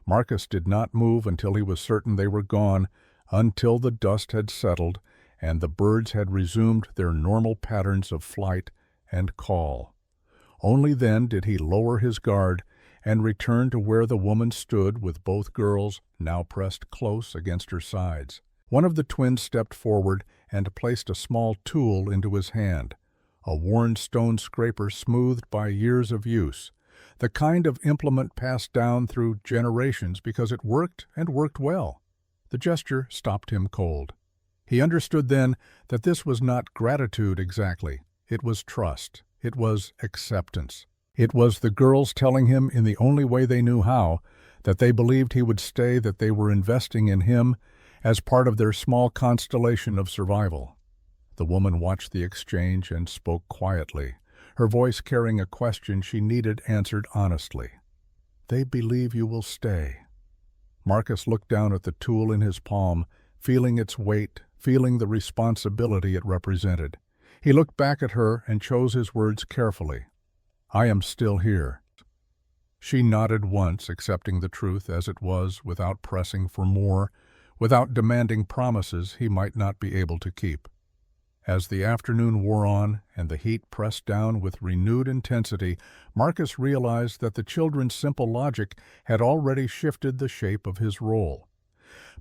S1: Marcus did not move until he was certain they were gone, until the dust had settled and the birds had resumed their normal patterns of flight and call. Only then did he lower his guard and return to where the woman stood with both girls now pressed close against her sides. One of the twins stepped forward and placed a small tool into his hand, a worn stone scraper smoothed by years of use, the kind of implement passed down through generations because it worked and worked well. The gesture stopped him cold. He understood then that this was not gratitude exactly. It was trust. It was acceptance. It was the girls telling him in the only way they knew how that they believed he would stay, that they were investing in him as part of their small constellation of survival. The woman watched the exchange and spoke quietly, her voice carrying a question she needed answered honestly. "They believe you will stay." Marcus looked down at the tool in his palm, feeling its weight, feeling the responsibility it represented. He looked back at her and chose his words carefully. "I am still here." She nodded once, accepting the truth as it was without pressing for more, without demanding promises he might not be able to keep. As the afternoon wore on and the heat pressed down with renewed intensity, Marcus realized that the children's simple logic had already shifted the shape of his role.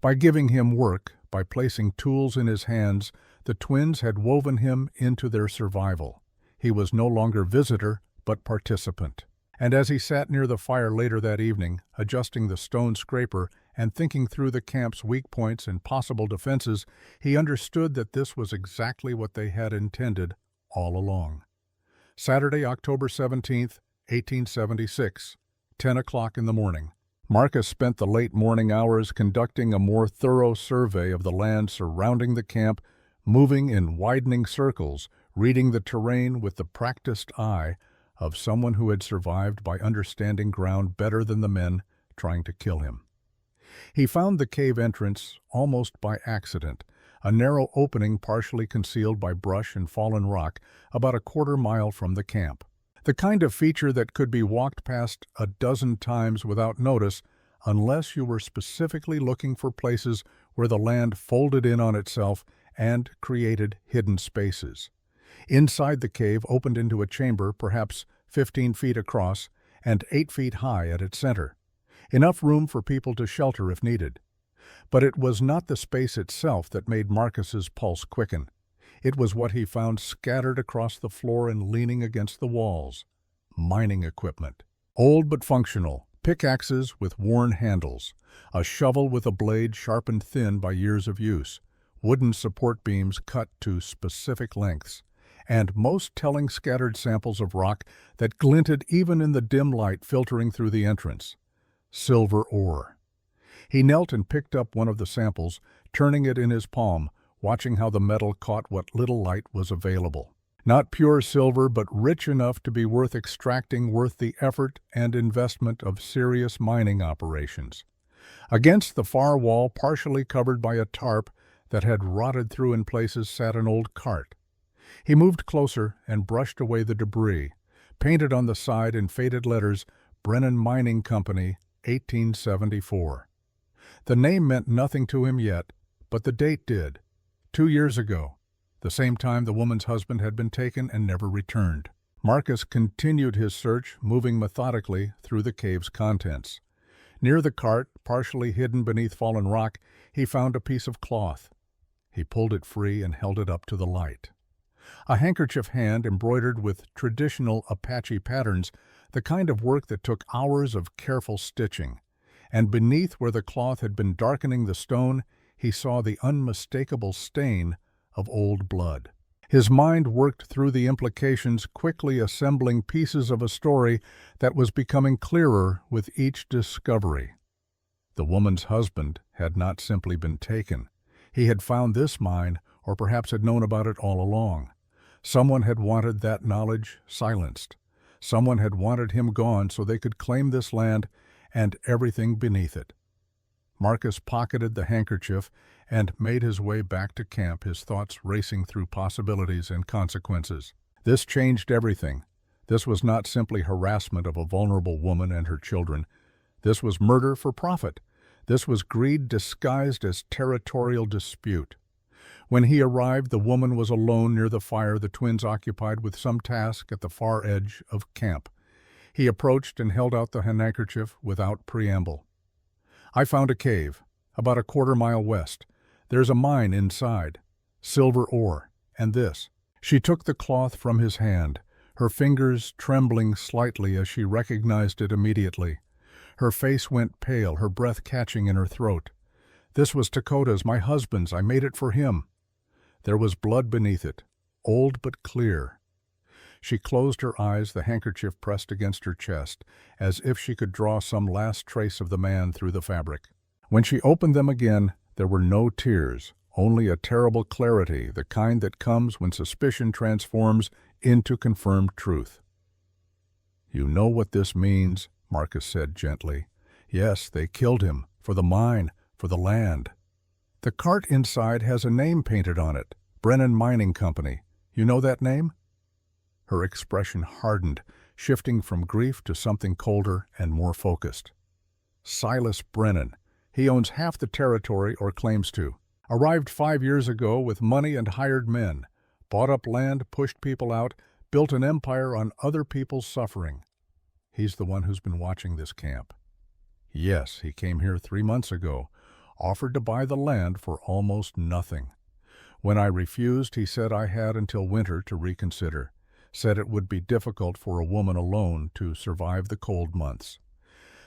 S1: By giving him work, by placing tools in his hands, the twins had woven him into their survival. He was no longer visitor, but participant. And as he sat near the fire later that evening, adjusting the stone scraper and thinking through the camp's weak points and possible defenses, he understood that this was exactly what they had intended all along. Saturday, October 17th, 1876, 10 o'clock in the morning. Marcus spent the late morning hours conducting a more thorough survey of the land surrounding the camp, moving in widening circles, reading the terrain with the practiced eye of someone who had survived by understanding ground better than the men trying to kill him. He found the cave entrance almost by accident, a narrow opening partially concealed by brush and fallen rock about a quarter-mile from the camp. The kind of feature that could be walked past a dozen times without notice unless you were specifically looking for places where the land folded in on itself and created hidden spaces. Inside the cave opened into a chamber perhaps 15 feet across and 8 feet high at its center. Enough room for people to shelter if needed. But it was not the space itself that made Marcus's pulse quicken. It was what he found scattered across the floor and leaning against the walls. Mining equipment. Old but functional. Pickaxes with worn handles. A shovel with a blade sharpened thin by years of use. Wooden support beams cut to specific lengths. And most telling scattered samples of rock that glinted even in the dim light filtering through the entrance. Silver ore. He knelt and picked up one of the samples, turning it in his palm, watching how the metal caught what little light was available. Not pure silver, but rich enough to be worth extracting, worth the effort and investment of serious mining operations. Against the far wall, partially covered by a tarp that had rotted through in places, sat an old cart. He moved closer and brushed away the debris. Painted on the side in faded letters, Brennan Mining Company, 1874. The name meant nothing to him yet, but the date did. 2 years ago, the same time the woman's husband had been taken and never returned. Marcus continued his search, moving methodically through the cave's contents. Near the cart, partially hidden beneath fallen rock, he found a piece of cloth. He pulled it free and held it up to the light. A handkerchief hand embroidered with traditional Apache patterns, the kind of work that took hours of careful stitching. And beneath where the cloth had been darkening the stone, he saw the unmistakable stain of old blood. His mind worked through the implications, quickly assembling pieces of a story that was becoming clearer with each discovery. The woman's husband had not simply been taken. He had found this mine, or perhaps had known about it all along. Someone had wanted that knowledge silenced. Someone had wanted him gone so they could claim this land and everything beneath it. Marcus pocketed the handkerchief and made his way back to camp, his thoughts racing through possibilities and consequences. This changed everything. This was not simply harassment of a vulnerable woman and her children. This was murder for profit. This was greed disguised as territorial dispute. When he arrived, the woman was alone near the fire the twins occupied with some task at the far edge of camp. He approached and held out the handkerchief without preamble. "I found a cave, about a quarter-mile west. There's a mine inside, silver ore, and this." She took the cloth from his hand, her fingers trembling slightly as she recognized it immediately. Her face went pale, her breath catching in her throat. "This was Dakota's, my husband's. I made it for him." There was blood beneath it, old but clear. She closed her eyes, the handkerchief pressed against her chest, as if she could draw some last trace of the man through the fabric. When she opened them again, there were no tears, only a terrible clarity, the kind that comes when suspicion transforms into confirmed truth. "You know what this means," Marcus said gently. "Yes, they killed him, for the mine, for the land. The cart inside has a name painted on it, Brennan Mining Company. You know that name?" Her expression hardened, shifting from grief to something colder and more focused. "Silas Brennan. He owns half the territory, or claims to. Arrived 5 years ago with money and hired men. Bought up land, pushed people out, built an empire on other people's suffering. He's the one who's been watching this camp. Yes, he came here 3 months ago, offered to buy the land for almost nothing. When I refused, he said I had until winter to reconsider. Said it would be difficult for a woman alone to survive the cold months.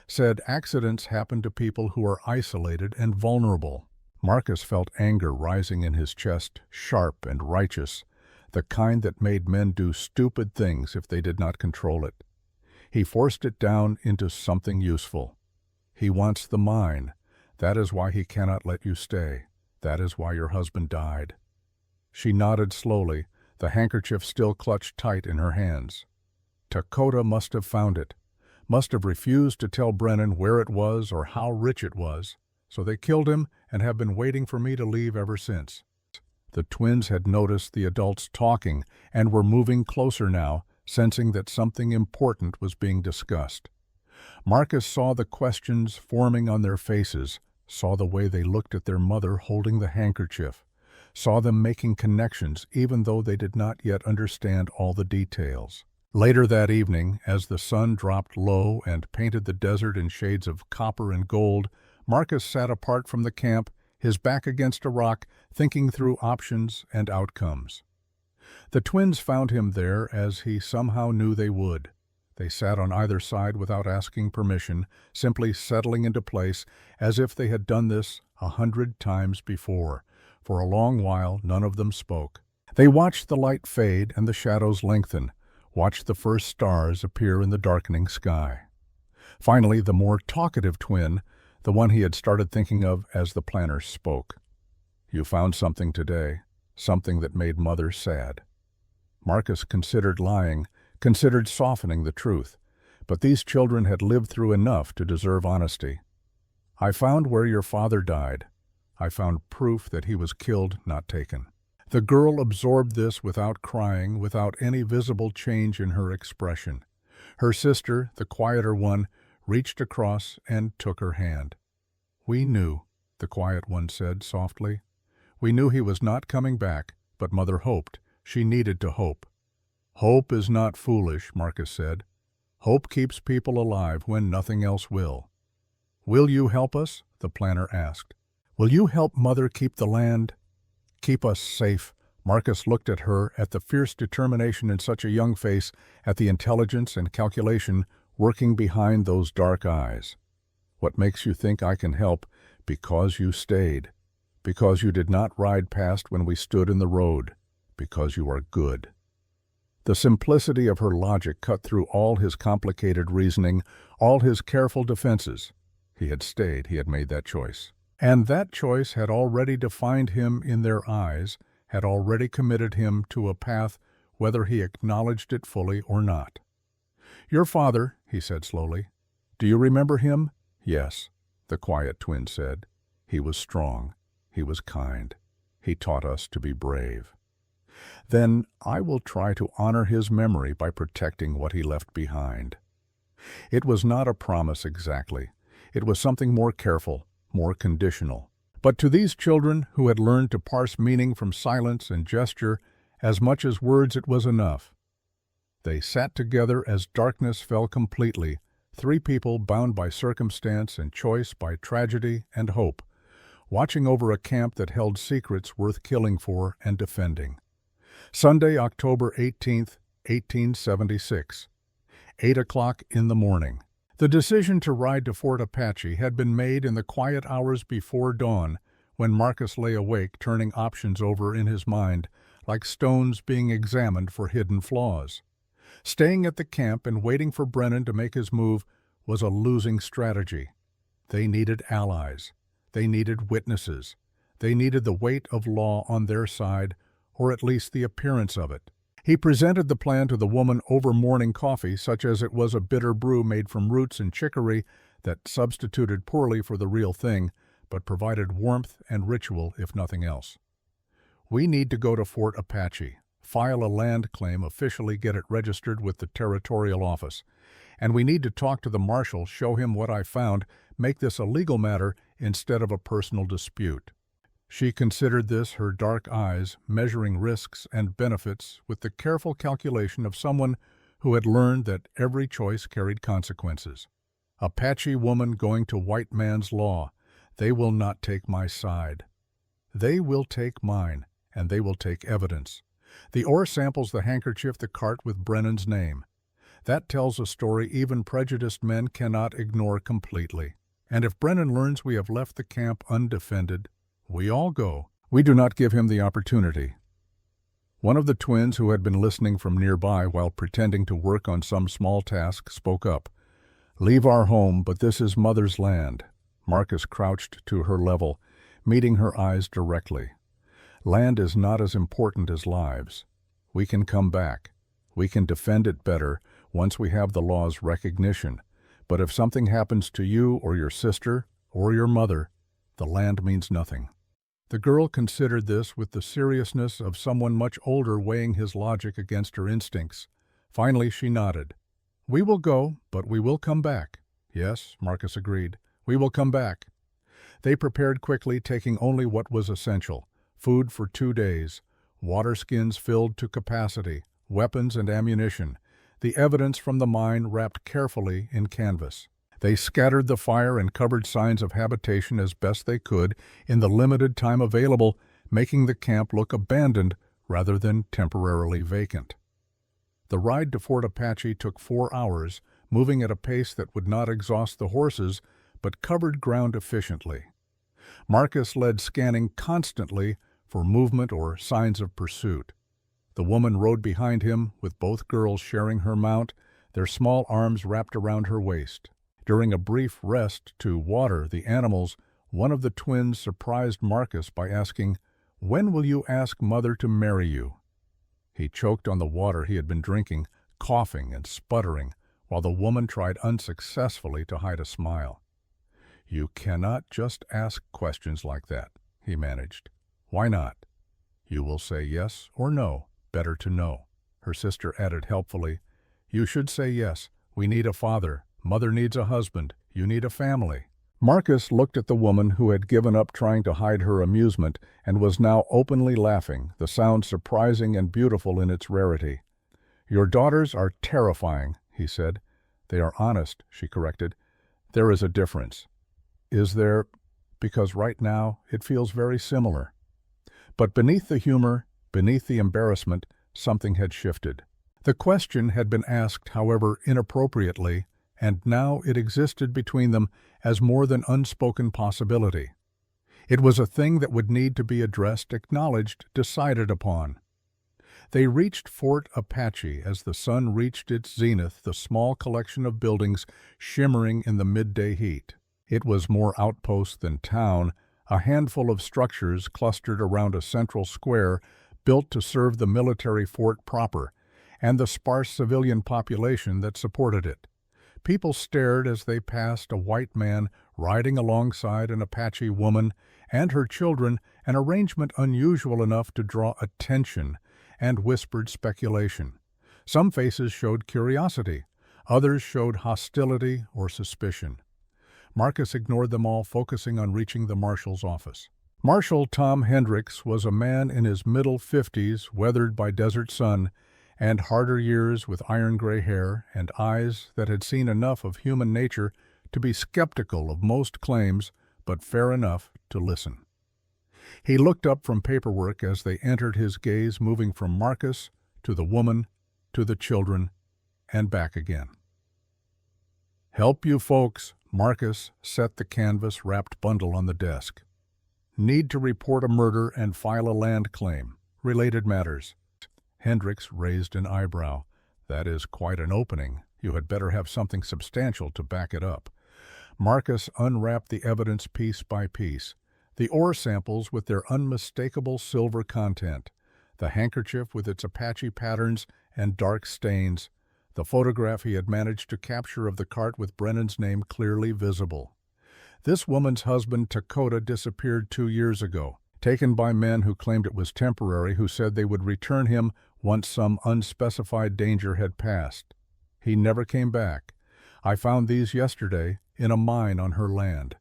S1: Said accidents happen to people who are isolated and vulnerable." Marcus felt anger rising in his chest, sharp and righteous, the kind that made men do stupid things if they did not control it. He forced it down into something useful. "He wants the mine. That is why he cannot let you stay. That is why your husband died." She nodded slowly, the handkerchief still clutched tight in her hands. Dakota must have found it, must have refused to tell Brennan where it was or how rich it was, so they killed him and have been waiting for me to leave ever since. The twins had noticed the adults talking and were moving closer now, sensing that something important was being discussed. Marcus saw the questions forming on their faces, saw the way they looked at their mother holding the handkerchief, saw them making connections even though they did not yet understand all the details. Later that evening, as the sun dropped low and painted the desert in shades of copper and gold, Marcus sat apart from the camp, his back against a rock, thinking through options and outcomes. The twins found him there as he somehow knew they would. They sat on either side without asking permission, simply settling into place as if they had done this 100 times before. For a long while, none of them spoke. They watched the light fade and the shadows lengthen, watched the first stars appear in the darkening sky. Finally, the more talkative twin, the one he had started thinking of as the planner, spoke. "You found something today, something that made Mother sad." Marcus considered lying, considered softening the truth, but these children had lived through enough to deserve honesty. "I found where your father died. I found proof that he was killed, not taken." The girl absorbed this without crying, without any visible change in her expression. Her sister, the quieter one, reached across and took her hand. "We knew," the quiet one said softly. "We knew he was not coming back, but Mother hoped. She needed to hope." "Hope is not foolish," Marcus said. "Hope keeps people alive when nothing else will." "Will you help us?" the planner asked. "Will you help Mother keep the land? Keep us safe?" Marcus looked at her, at the fierce determination in such a young face, at the intelligence and calculation working behind those dark eyes. "What makes you think I can help? Because you stayed. Because you did not ride past when we stood in the road. Because you are good." The simplicity of her logic cut through all his complicated reasoning, all his careful defenses. He had stayed, he had made that choice. And that choice had already defined him in their eyes, had already committed him to a path whether he acknowledged it fully or not. "Your father," he said slowly. "Do you remember him?" "Yes," the quiet twin said. "He was strong. He was kind. He taught us to be brave." "Then I will try to honor his memory by protecting what he left behind." It was not a promise exactly. It was something more careful, more conditional. But to these children who had learned to parse meaning from silence and gesture, as much as words it was enough. They sat together as darkness fell completely, three people bound by circumstance and choice, by tragedy and hope, watching over a camp that held secrets worth killing for and defending. Sunday, October 18th, 1876. 8 o'clock in the morning. The decision to ride to Fort Apache had been made in the quiet hours before dawn, when Marcus lay awake turning options over in his mind, like stones being examined for hidden flaws. Staying at the camp and waiting for Brennan to make his move was a losing strategy. They needed allies. They needed witnesses. They needed the weight of law on their side, or at least the appearance of it. He presented the plan to the woman over morning coffee, such as it was a bitter brew made from roots and chicory that substituted poorly for the real thing, but provided warmth and ritual if nothing else. "We need to go to Fort Apache, file a land claim, officially get it registered with the territorial office. And we need to talk to the marshal, show him what I found, make this a legal matter instead of a personal dispute." She considered this, her dark eyes measuring risks and benefits with the careful calculation of someone who had learned that every choice carried consequences. "Apache woman going to white man's law. They will not take my side. They will take mine, and they will take evidence. The ore samples the handkerchief, the cart with Brennan's name. That tells a story even prejudiced men cannot ignore completely. And if Brennan learns we have left the camp undefended, we all go. We do not give him the opportunity." One of the twins, who had been listening from nearby while pretending to work on some small task, spoke up. "Leave our home, but this is Mother's land." Marcus crouched to her level, meeting her eyes directly. "Land is not as important as lives. We can come back. We can defend it better once we have the law's recognition. But if something happens to you or your sister or your mother, the land means nothing." The girl considered this with the seriousness of someone much older weighing his logic against her instincts. Finally she nodded. "We will go, but we will come back." "Yes," Marcus agreed. "We will come back." They prepared quickly, taking only what was essential: food for 2 days, water skins filled to capacity, weapons and ammunition, the evidence from the mine wrapped carefully in canvas. They scattered the fire and covered signs of habitation as best they could in the limited time available, making the camp look abandoned rather than temporarily vacant. The ride to Fort Apache took 4 hours, moving at a pace that would not exhaust the horses, but covered ground efficiently. Marcus led, scanning constantly for movement or signs of pursuit. The woman rode behind him, with both girls sharing her mount, their small arms wrapped around her waist. During a brief rest to water the animals, one of the twins surprised Marcus by asking, "When will you ask Mother to marry you?" He choked on the water he had been drinking, coughing and sputtering, while the woman tried unsuccessfully to hide a smile. "You cannot just ask questions like that," he managed. "Why not?" "You will say yes or no. Better to know." Her sister added helpfully, "You should say yes. We need a father. Mother needs a husband. You need a family." Marcus looked at the woman who had given up trying to hide her amusement and was now openly laughing, the sound surprising and beautiful in its rarity. "Your daughters are terrifying," he said. "They are honest," she corrected. "There is a difference." "Is there? Because right now it feels very similar." But beneath the humor, Beneath the embarrassment, something had shifted. The question had been asked, however, inappropriately, and now it existed between them as more than unspoken possibility. It was a thing that would need to be addressed, acknowledged, decided upon. They reached Fort Apache as the sun reached its zenith, the small collection of buildings shimmering in the midday heat. It was more outpost than town, a handful of structures clustered around a central square built to serve the military fort proper, and the sparse civilian population that supported it. People stared as they passed a white man riding alongside an Apache woman and her children, an arrangement unusual enough to draw attention and whispered speculation. Some faces showed curiosity, others showed hostility or suspicion. Marcus ignored them all, focusing on reaching the marshal's office. Marshal Tom Hendricks was a man in his middle 50s, weathered by desert sun, and harder years with iron-gray hair and eyes that had seen enough of human nature to be skeptical of most claims, but fair enough to listen. He looked up from paperwork as they entered, his gaze moving from Marcus to the woman, to the children, and back again. "Help you folks," Marcus set the canvas-wrapped bundle on the desk. "Need to report a murder and file a land claim. Related matters." Hendricks raised an eyebrow. "That is quite an opening. You had better have something substantial to back it up." Marcus unwrapped the evidence piece by piece. The ore samples with their unmistakable silver content, the handkerchief with its Apache patterns and dark stains, the photograph he had managed to capture of the cart with Brennan's name clearly visible. This woman's husband, Dakota, disappeared 2 years ago, taken by men who claimed it was temporary, who said they would return him once some unspecified danger had passed. He never came back. I found these yesterday in a mine on her land.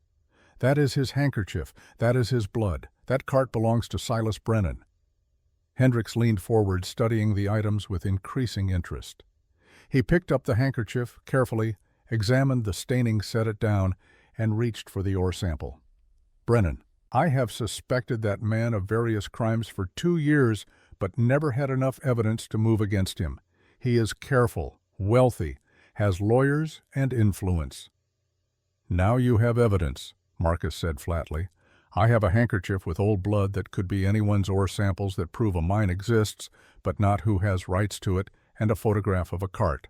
S1: That is his handkerchief. That is his blood. That cart belongs to Silas Brennan." Hendricks leaned forward, studying the items with increasing interest. He picked up the handkerchief carefully, examined the staining, set it down, and reached for the ore sample. "Brennan, I have suspected that man of various crimes for 2 years, but never had enough evidence to move against him. He is careful, wealthy, has lawyers and influence." "Now you have evidence," Marcus said flatly. "I have a handkerchief with old blood that could be anyone's ore samples that prove a mine exists, but not who has rights to it, and a photograph of a cart.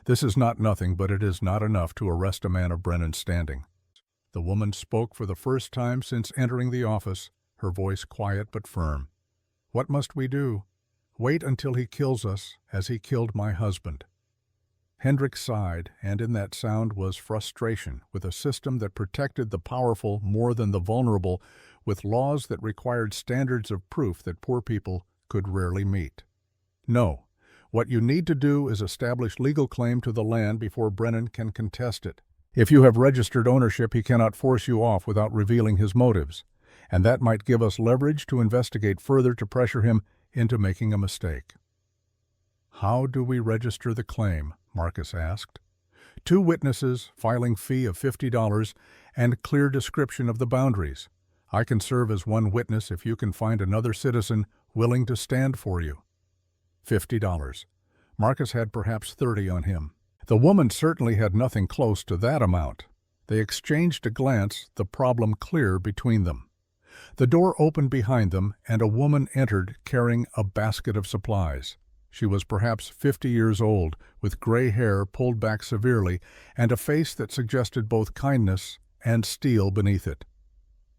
S1: This is not nothing, but it is not enough to arrest a man of Brennan's standing." The woman spoke for the first time since entering the office, her voice quiet but firm. "What must we do? Wait until he kills us, as he killed my husband." Hendricks sighed, and in that sound was frustration with a system that protected the powerful more than the vulnerable, with laws that required standards of proof that poor people could rarely meet. "No. What you need to do is establish legal claim to the land before Brennan can contest it. If you have registered ownership, he cannot force you off without revealing his motives, and that might give us leverage to investigate further to pressure him into making a mistake." "How do we register the claim?" Marcus asked. 2 witnesses, filing fee of $50, and clear description of the boundaries. I can serve as one witness if you can find another citizen willing to stand for you." $50. Marcus had perhaps 30 on him. The woman certainly had nothing close to that amount. They exchanged a glance, the problem clear between them. The door opened behind them, and a woman entered carrying a basket of supplies. She was perhaps 50 years old, with gray hair pulled back severely, and a face that suggested both kindness and steel beneath it.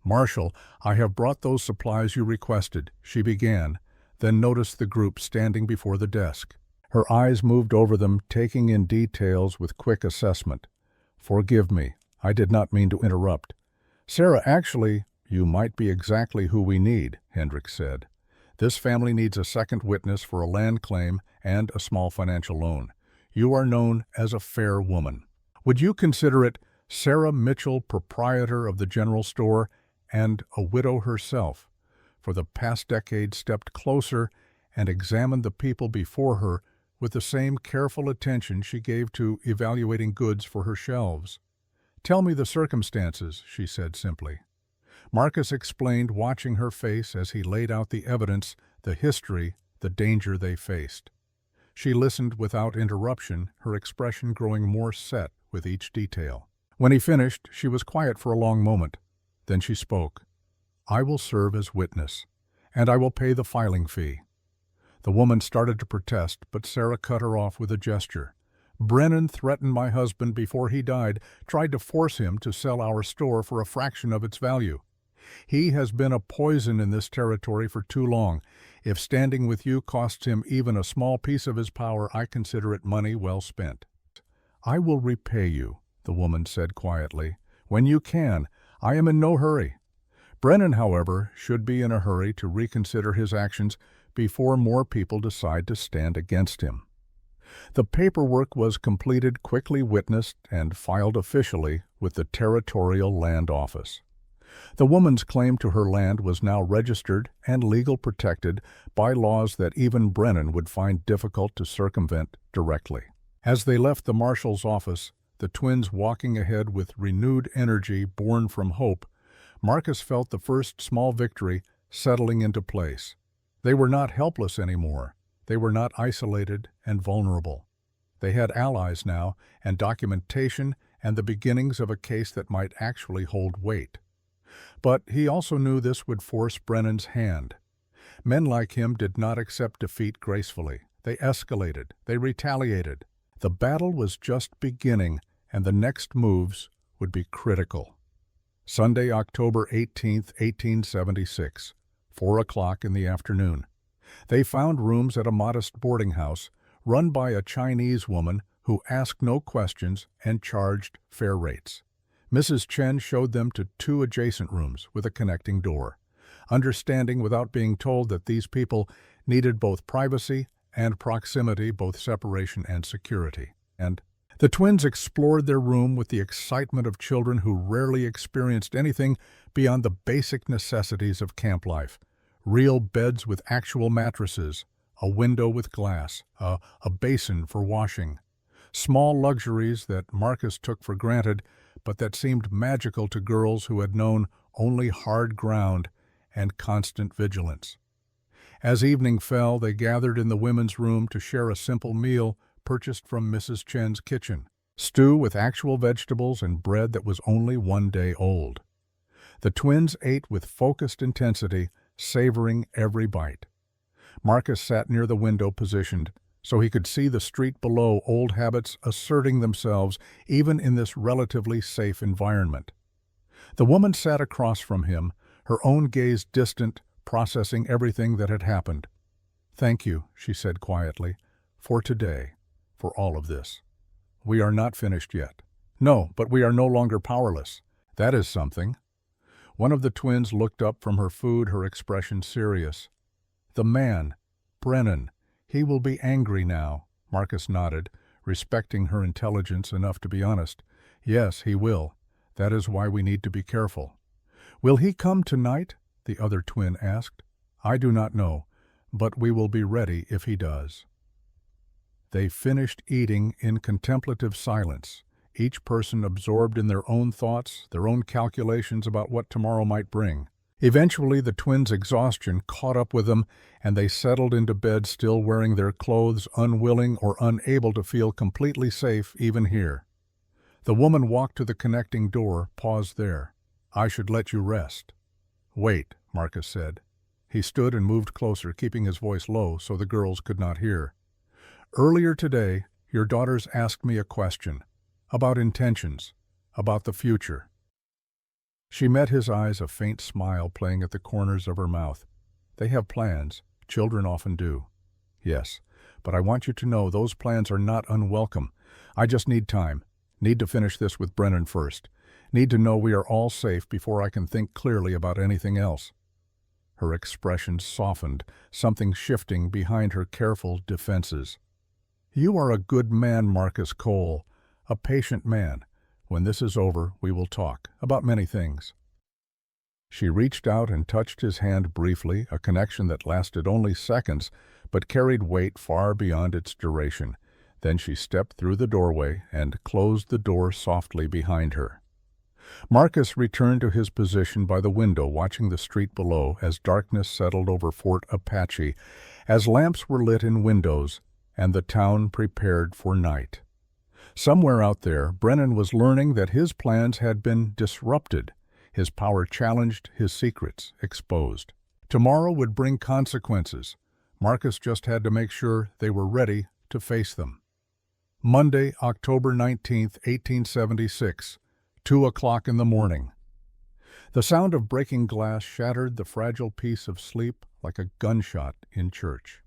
S1: "Marshal, I have brought those supplies you requested," she began, then noticed the group standing before the desk. Her eyes moved over them, taking in details with quick assessment. "Forgive me, I did not mean to interrupt." "Sarah, actually, you might be exactly who we need," Hendricks said. "This family needs a second witness for a land claim and a small financial loan. You are known as a fair woman. Would you consider it Sarah Mitchell, proprietor of the general store, and a widow herself, for the past decade stepped closer and examined the people before her with the same careful attention she gave to evaluating goods for her shelves?" "Tell me the circumstances," she said simply. Marcus explained, watching her face as he laid out the evidence the history, the danger they faced. She listened without interruption, her expression growing more set with each detail. When he finished, she was quiet for a long moment. Then she spoke. "I will serve as witness, and I will pay the filing fee." The woman started to protest, but Sarah cut her off with a gesture. "Brennan threatened my husband before he died, tried to force him to sell our store for a fraction of its value. He has been a poison in this territory for too long. If standing with you costs him even a small piece of his power, I consider it money well spent." "I will repay you," the woman said quietly. "When you can. I am in no hurry." Brennan, however, should be in a hurry to reconsider his actions before more people decide to stand against him. The paperwork was completed, quickly witnessed, and filed officially with the Territorial Land Office. The woman's claim to her land was now registered and legal protected by laws that even Brennan would find difficult to circumvent directly. As they left the marshal's office, the twins walking ahead with renewed energy born from hope, Marcus felt the first small victory settling into place. They were not helpless anymore. They were not isolated and vulnerable. They had allies now, and documentation, and the beginnings of a case that might actually hold weight. But he also knew this would force Brennan's hand. Men like him did not accept defeat gracefully. They escalated. They retaliated. The battle was just beginning, and the next moves would be critical. Sunday, October 18, 1876, 4 o'clock in the afternoon. They found rooms at a modest boarding house run by a Chinese woman who asked no questions and charged fair rates. Mrs. Chen showed them to 2 adjacent rooms with a connecting door, understanding without being told that these people needed both privacy and proximity, both separation and security. And the twins explored their room with the excitement of children who rarely experienced anything beyond the basic necessities of camp life. Real beds with actual mattresses, a window with glass, a basin for washing. Small luxuries that Marcus took for granted, but that seemed magical to girls who had known only hard ground and constant vigilance. As evening fell, they gathered in the women's room to share a simple meal purchased from Mrs. Chen's kitchen, stew with actual vegetables and bread that was only 1 day old. The twins ate with focused intensity, savoring every bite. Marcus sat near the window positioned, so he could see the street below, old habits asserting themselves even in this relatively safe environment. The woman sat across from him, her own gaze distant, processing everything that had happened. "Thank you," she said quietly, "for today, for all of this. We are not finished yet." "No, but we are no longer powerless. That is something." One of the twins looked up from her food, her expression serious. "The man, Brennan, he will be angry now," Marcus nodded, respecting her intelligence enough to be honest. "Yes, he will. That is why we need to be careful." "Will he come tonight?" the other twin asked. "I do not know, but we will be ready if he does." They finished eating in contemplative silence, each person absorbed in their own thoughts, their own calculations about what tomorrow might bring. Eventually, the twins' exhaustion caught up with them, and they settled into bed still wearing their clothes, unwilling or unable to feel completely safe even here. The woman walked to the connecting door, paused there. "I should let you rest." "Wait," Marcus said. He stood and moved closer, keeping his voice low so the girls could not hear. "Earlier today, your daughters asked me a question. About intentions, about the future." She met his eyes, a faint smile playing at the corners of her mouth. "They have plans. Children often do." "Yes, but I want you to know those plans are not unwelcome. I just need time. Need to finish this with Brennan first. Need to know we are all safe before I can think clearly about anything else." Her expression softened, something shifting behind her careful defenses. "You are a good man, Marcus Cole, a patient man. When this is over, we will talk about many things." She reached out and touched his hand briefly, a connection that lasted only seconds, but carried weight far beyond its duration. Then she stepped through the doorway and closed the door softly behind her. Marcus returned to his position by the window, watching the street below as darkness settled over Fort Apache, as lamps were lit in windows, and the town prepared for night. Somewhere out there, Brennan was learning that his plans had been disrupted, his power challenged, his secrets exposed. Tomorrow would bring consequences. Marcus just had to make sure they were ready to face them. Monday, October 19th, 1876, 2 o'clock in the morning. The sound of breaking glass shattered the fragile peace of sleep like a gunshot in church.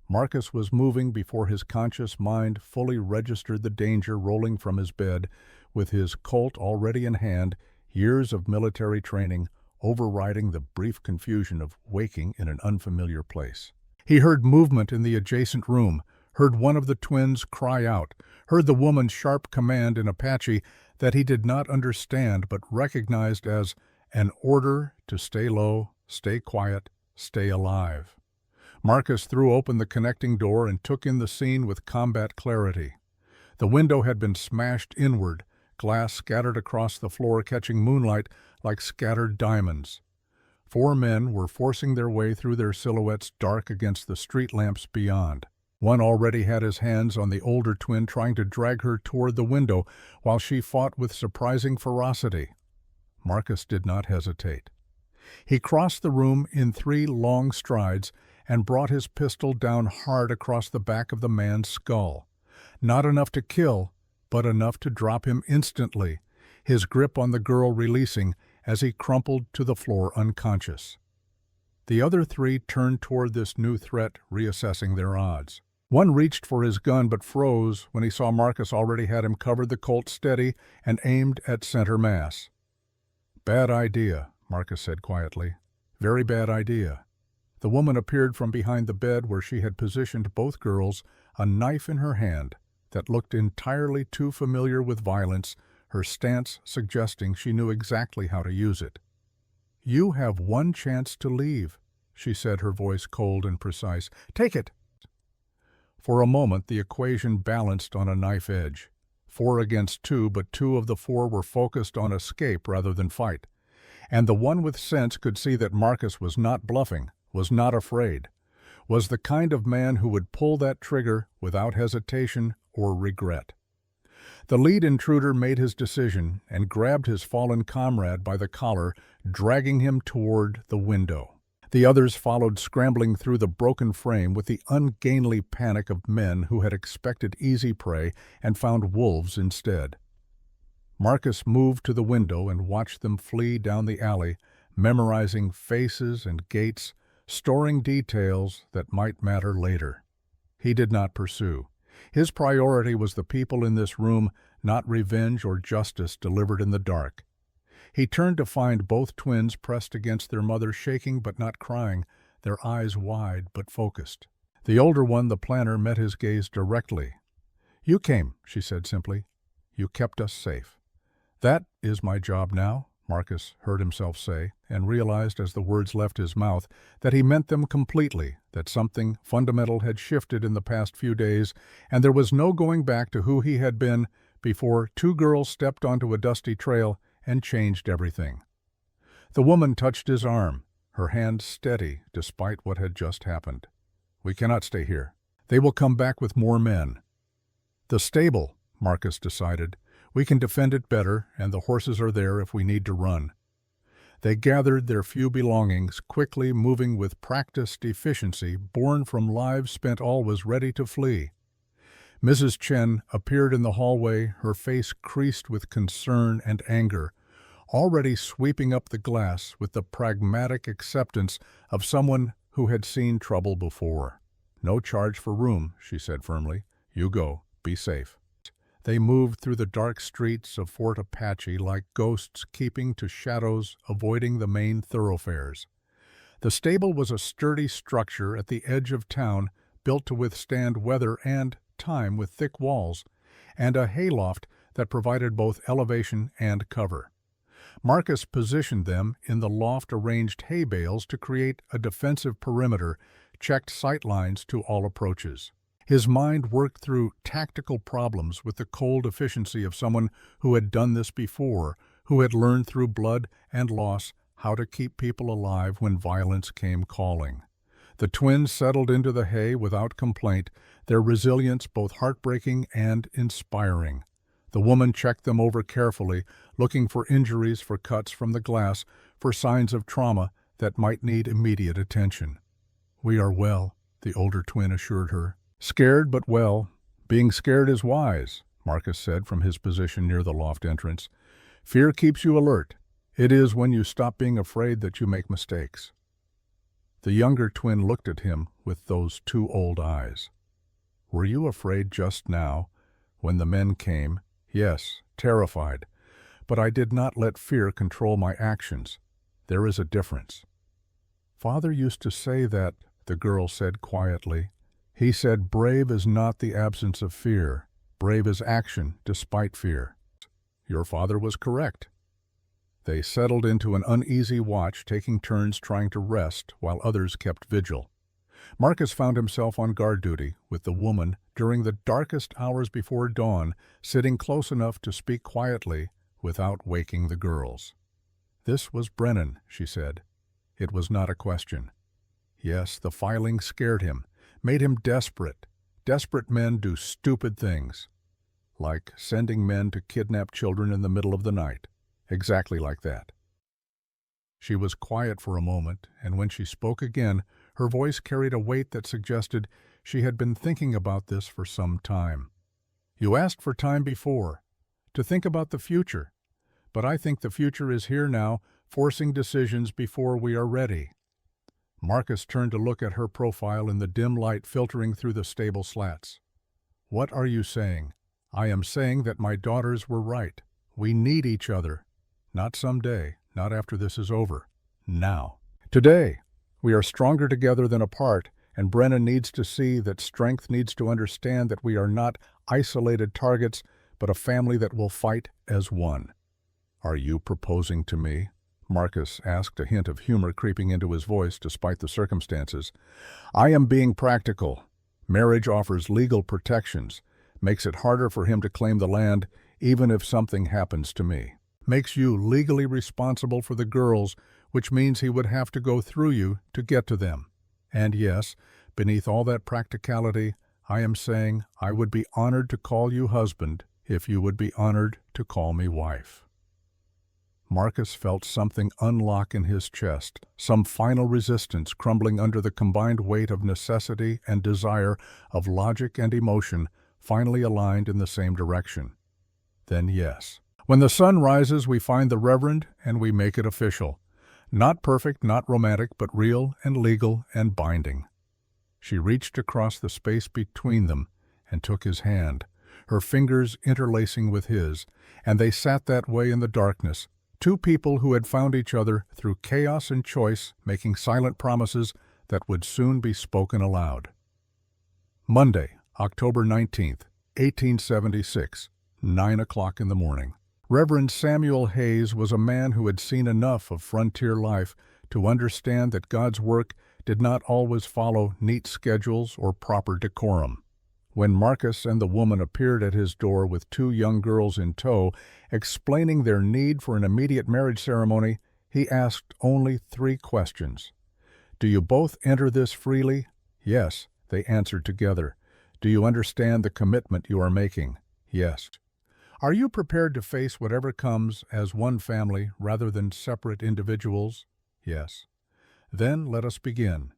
S1: Marcus was moving before his conscious mind fully registered the danger rolling from his bed, with his Colt already in hand, years of military training overriding the brief confusion of waking in an unfamiliar place. He heard movement in the adjacent room, heard one of the twins cry out, heard the woman's sharp command in Apache that he did not understand but recognized as an order to stay low, stay quiet, stay alive. Marcus threw open the connecting door and took in the scene with combat clarity. The window had been smashed inward, glass scattered across the floor catching moonlight like scattered diamonds. 4 men were forcing their way through their silhouettes dark against the street lamps beyond. One already had his hands on the older twin, trying to drag her toward the window while she fought with surprising ferocity. Marcus did not hesitate. He crossed the room in 3 long strides and brought his pistol down hard across the back of the man's skull. Not enough to kill, but enough to drop him instantly, his grip on the girl releasing as he crumpled to the floor unconscious. The other 3 turned toward this new threat, reassessing their odds. One reached for his gun but froze when he saw Marcus already had him covered, the Colt steady and aimed at center mass. "Bad idea," Marcus said quietly. "Very bad idea." The woman appeared from behind the bed where she had positioned both girls, a knife in her hand that looked entirely too familiar with violence, her stance suggesting she knew exactly how to use it. "You have 1 chance to leave," she said, her voice cold and precise. "Take it." For a moment the equation balanced on a knife edge. 4 against 2, but 2 of the 4 were focused on escape rather than fight. And the one with sense could see that Marcus was not bluffing, was not afraid, was the kind of man who would pull that trigger without hesitation or regret. The lead intruder made his decision and grabbed his fallen comrade by the collar, dragging him toward the window. The others followed, scrambling through the broken frame with the ungainly panic of men who had expected easy prey and found wolves instead. Marcus moved to the window and watched them flee down the alley, memorizing faces and gaits, storing details that might matter later. He did not pursue. His priority was the people in this room, not revenge or justice delivered in the dark. He turned to find both twins pressed against their mother, shaking but not crying, their eyes wide but focused. The older one, the planner, met his gaze directly. "You came," she said simply. "You kept us safe." "That is my job now," Marcus heard himself say, and realized as the words left his mouth that he meant them completely, that something fundamental had shifted in the past few days, and there was no going back to who he had been before 2 girls stepped onto a dusty trail and changed everything. The woman touched his arm, her hand steady despite what had just happened. "We cannot stay here. They will come back with more men." "The stable," Marcus decided. "We can defend it better, and the horses are there if we need to run." They gathered their few belongings, quickly moving with practiced efficiency born from lives spent always ready to flee. Mrs. Chen appeared in the hallway, her face creased with concern and anger, already sweeping up the glass with the pragmatic acceptance of someone who had seen trouble before. "No charge for room," she said firmly. "You go. Be safe." They moved through the dark streets of Fort Apache like ghosts, keeping to shadows, avoiding the main thoroughfares. The stable was a sturdy structure at the edge of town, built to withstand weather and time with thick walls, and a hayloft that provided both elevation and cover. Marcus positioned them in the loft-arranged hay bales to create a defensive perimeter, checked sight lines to all approaches. His mind worked through tactical problems with the cold efficiency of someone who had done this before, who had learned through blood and loss how to keep people alive when violence came calling. The twins settled into the hay without complaint, their resilience both heartbreaking and inspiring. The woman checked them over carefully, looking for injuries, for cuts from the glass, for signs of trauma that might need immediate attention. "We are well," the older twin assured her. "Scared but well. Being scared is wise," Marcus said from his position near the loft entrance. "Fear keeps you alert. It is when you stop being afraid that you make mistakes." The younger twin looked at him with those two old eyes. "Were you afraid just now, when the men came?" "Yes, terrified. But I did not let fear control my actions. There is a difference." "Father used to say that," the girl said quietly. "He said brave is not the absence of fear. Brave is action despite fear." "Your father was correct." They settled into an uneasy watch, taking turns trying to rest while others kept vigil. Marcus found himself on guard duty with the woman during the darkest hours before dawn, sitting close enough to speak quietly without waking the girls. "This was Brennan," she said. It was not a question. Yes, the filing scared him, made him desperate. Desperate men do stupid things, like sending men to kidnap children in the middle of the night. Exactly like that. She was quiet for a moment, and when she spoke again, her voice carried a weight that suggested she had been thinking about this for some time. "You asked for time before, to think about the future, but I think the future is here now, forcing decisions before we are ready." Marcus turned to look at her profile in the dim light filtering through the stable slats. "What are you saying?" "I am saying that my daughters were right. We need each other. Not someday, not after this is over. Now. Today. We are stronger together than apart, and Brennan needs to see that strength needs to understand that we are not isolated targets, but a family that will fight as one." "Are you proposing to me?" Marcus asked, a hint of humor creeping into his voice despite the circumstances. "I am being practical. Marriage offers legal protections, makes it harder for him to claim the land even if something happens to me. Makes you legally responsible for the girls, which means he would have to go through you to get to them. And yes, beneath all that practicality, I am saying I would be honored to call you husband if you would be honored to call me wife." Marcus felt something unlock in his chest, some final resistance crumbling under the combined weight of necessity and desire, of logic and emotion, finally aligned in the same direction. Then yes. "When the sun rises, we find the Reverend and we make it official. Not perfect, not romantic, but real and legal and binding." She reached across the space between them and took his hand, her fingers interlacing with his, and they sat that way in the darkness, two people who had found each other through chaos and choice, making silent promises that would soon be spoken aloud. Monday, October 19th, 1876, 9 o'clock in the morning. Reverend Samuel Hayes was a man who had seen enough of frontier life to understand that God's work did not always follow neat schedules or proper decorum. When Marcus and the woman appeared at his door with two young girls in tow, explaining their need for an immediate marriage ceremony, he asked only 3 questions. "Do you both enter this freely?" "Yes," they answered together. "Do you understand the commitment you are making?" "Yes." "Are you prepared to face whatever comes as one family rather than separate individuals?" "Yes." "Then let us begin."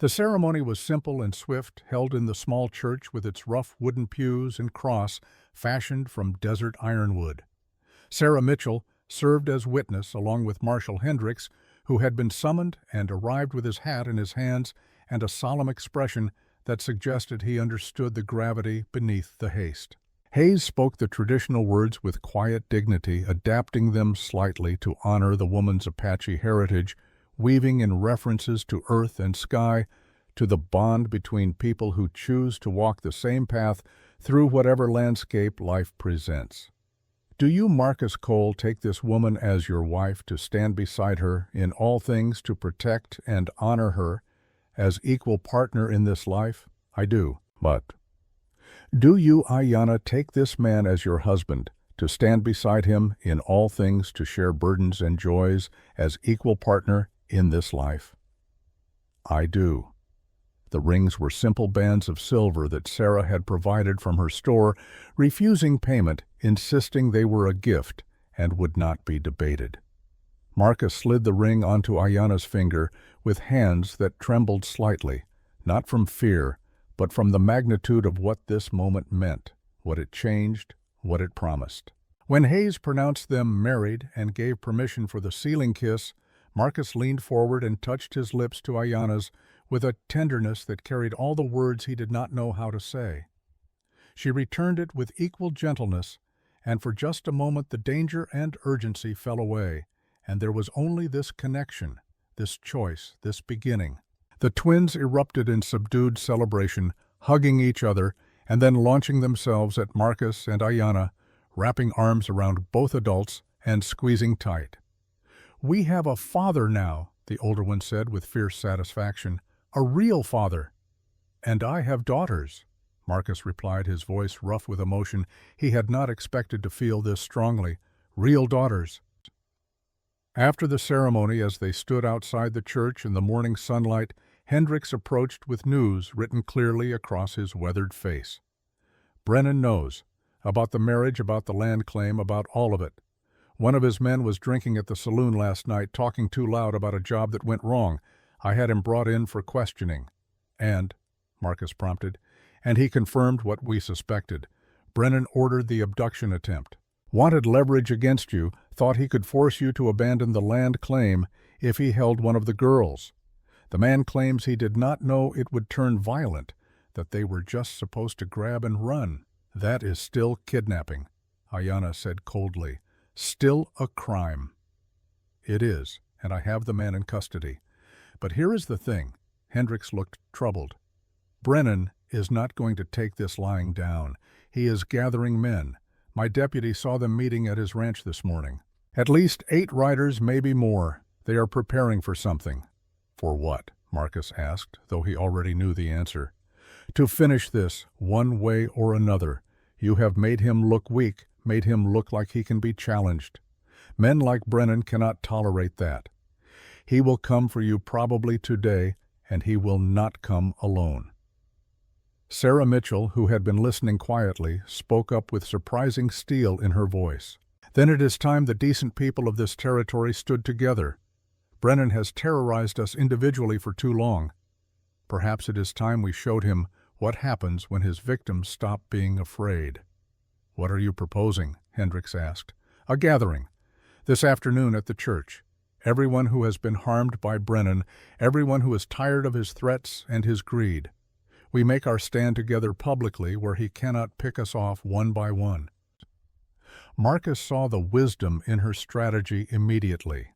S1: The ceremony was simple and swift, held in the small church with its rough wooden pews and cross fashioned from desert ironwood. Sarah Mitchell served as witness along with Marshall Hendricks, who had been summoned and arrived with his hat in his hands and a solemn expression that suggested he understood the gravity beneath the haste. Hayes spoke the traditional words with quiet dignity, adapting them slightly to honor the woman's Apache heritage, weaving in references to earth and sky, to the bond between people who choose to walk the same path through whatever landscape life presents. "Do you, Marcus Cole, take this woman as your wife to stand beside her in all things to protect and honor her as equal partner in this life?" "I do." "But do you, Ayanna, take this man as your husband to stand beside him in all things, to share burdens and joys as equal partner in this life? I do. The rings were simple bands of silver that Sarah had provided from her store, refusing payment, insisting they were a gift and would not be debated. Marcus slid the ring onto Ayanna's finger with hands that trembled slightly, not from fear, but from the magnitude of what this moment meant, what it changed, what it promised. When Hayes pronounced them married and gave permission for the sealing kiss, Marcus leaned forward and touched his lips to Ayanna's with a tenderness that carried all the words he did not know how to say. She returned it with equal gentleness, and for just a moment the danger and urgency fell away, and there was only this connection, this choice, this beginning. The twins erupted in subdued celebration, hugging each other, and then launching themselves at Marcus and Ayanna, wrapping arms around both adults and squeezing tight. "We have a father now," the older one said with fierce satisfaction. "A real father." "And I have daughters," Marcus replied, his voice rough with emotion. He had not expected to feel this strongly. "Real daughters." After the ceremony, as they stood outside the church in the morning sunlight, Hendricks approached with news written clearly across his weathered face. "Brennan knows. About the marriage, about the land claim, about all of it. One of his men was drinking at the saloon last night, talking too loud about a job that went wrong. I had him brought in for questioning." "And," Marcus prompted, "and he confirmed what we suspected. Brennan ordered the abduction attempt. Wanted leverage against you, thought he could force you to abandon the land claim if he held one of the girls. The man claims he did not know it would turn violent, that they were just supposed to grab and run." "That is still kidnapping," Ayanna said coldly. "Still a crime." "It is, and I have the man in custody. But here is the thing." Hendricks looked troubled. "Brennan is not going to take this lying down. He is gathering men. My deputy saw them meeting at his ranch this morning. At least 8 riders, maybe more. They are preparing for something." "For what?" Marcus asked, though he already knew the answer. "To finish this, one way or another. You have made him look weak, made him look like he can be challenged. Men like Brennan cannot tolerate that. He will come for you probably today, and he will not come alone." Sarah Mitchell, who had been listening quietly, spoke up with surprising steel in her voice. "Then it is time the decent people of this territory stood together. Brennan has terrorized us individually for too long. Perhaps it is time we showed him what happens when his victims stop being afraid." "What are you proposing?" Hendricks asked. "A gathering. This afternoon at the church. Everyone who has been harmed by Brennan, everyone who is tired of his threats and his greed. We make our stand together publicly where he cannot pick us off one by one." Marcus saw the wisdom in her strategy immediately.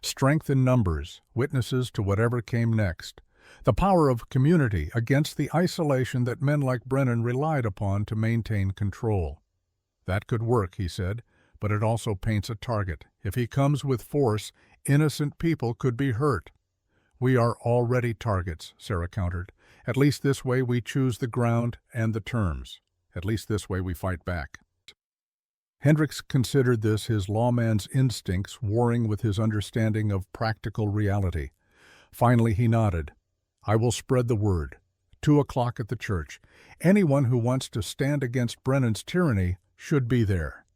S1: Strength in numbers, witnesses to whatever came next. The power of community against the isolation that men like Brennan relied upon to maintain control. "That could work," he said, "but it also paints a target. If he comes with force, innocent people could be hurt." "We are already targets," Sarah countered. "At least this way we choose the ground and the terms. At least this way we fight back." Hendricks considered this his lawman's instincts warring with his understanding of practical reality. Finally he nodded. "I will spread the word. 2 o'clock at the church. Anyone who wants to stand against Brennan's tyranny should be there.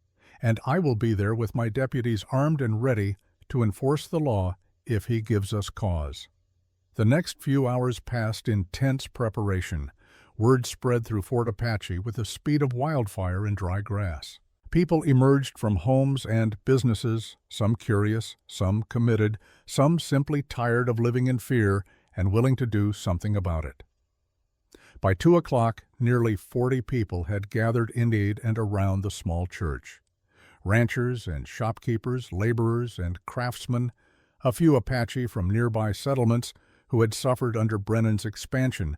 S1: And I will be there with my deputies armed and ready to enforce the law if he gives us cause." The next few hours passed in tense preparation. Word spread through Fort Apache with the speed of wildfire in dry grass. People emerged from homes and businesses, some curious, some committed, some simply tired of living in fear and willing to do something about it. By 2 o'clock, nearly 40 people had gathered in and around the small church. Ranchers and shopkeepers, laborers and craftsmen, a few Apache from nearby settlements who had suffered under Brennan's expansion,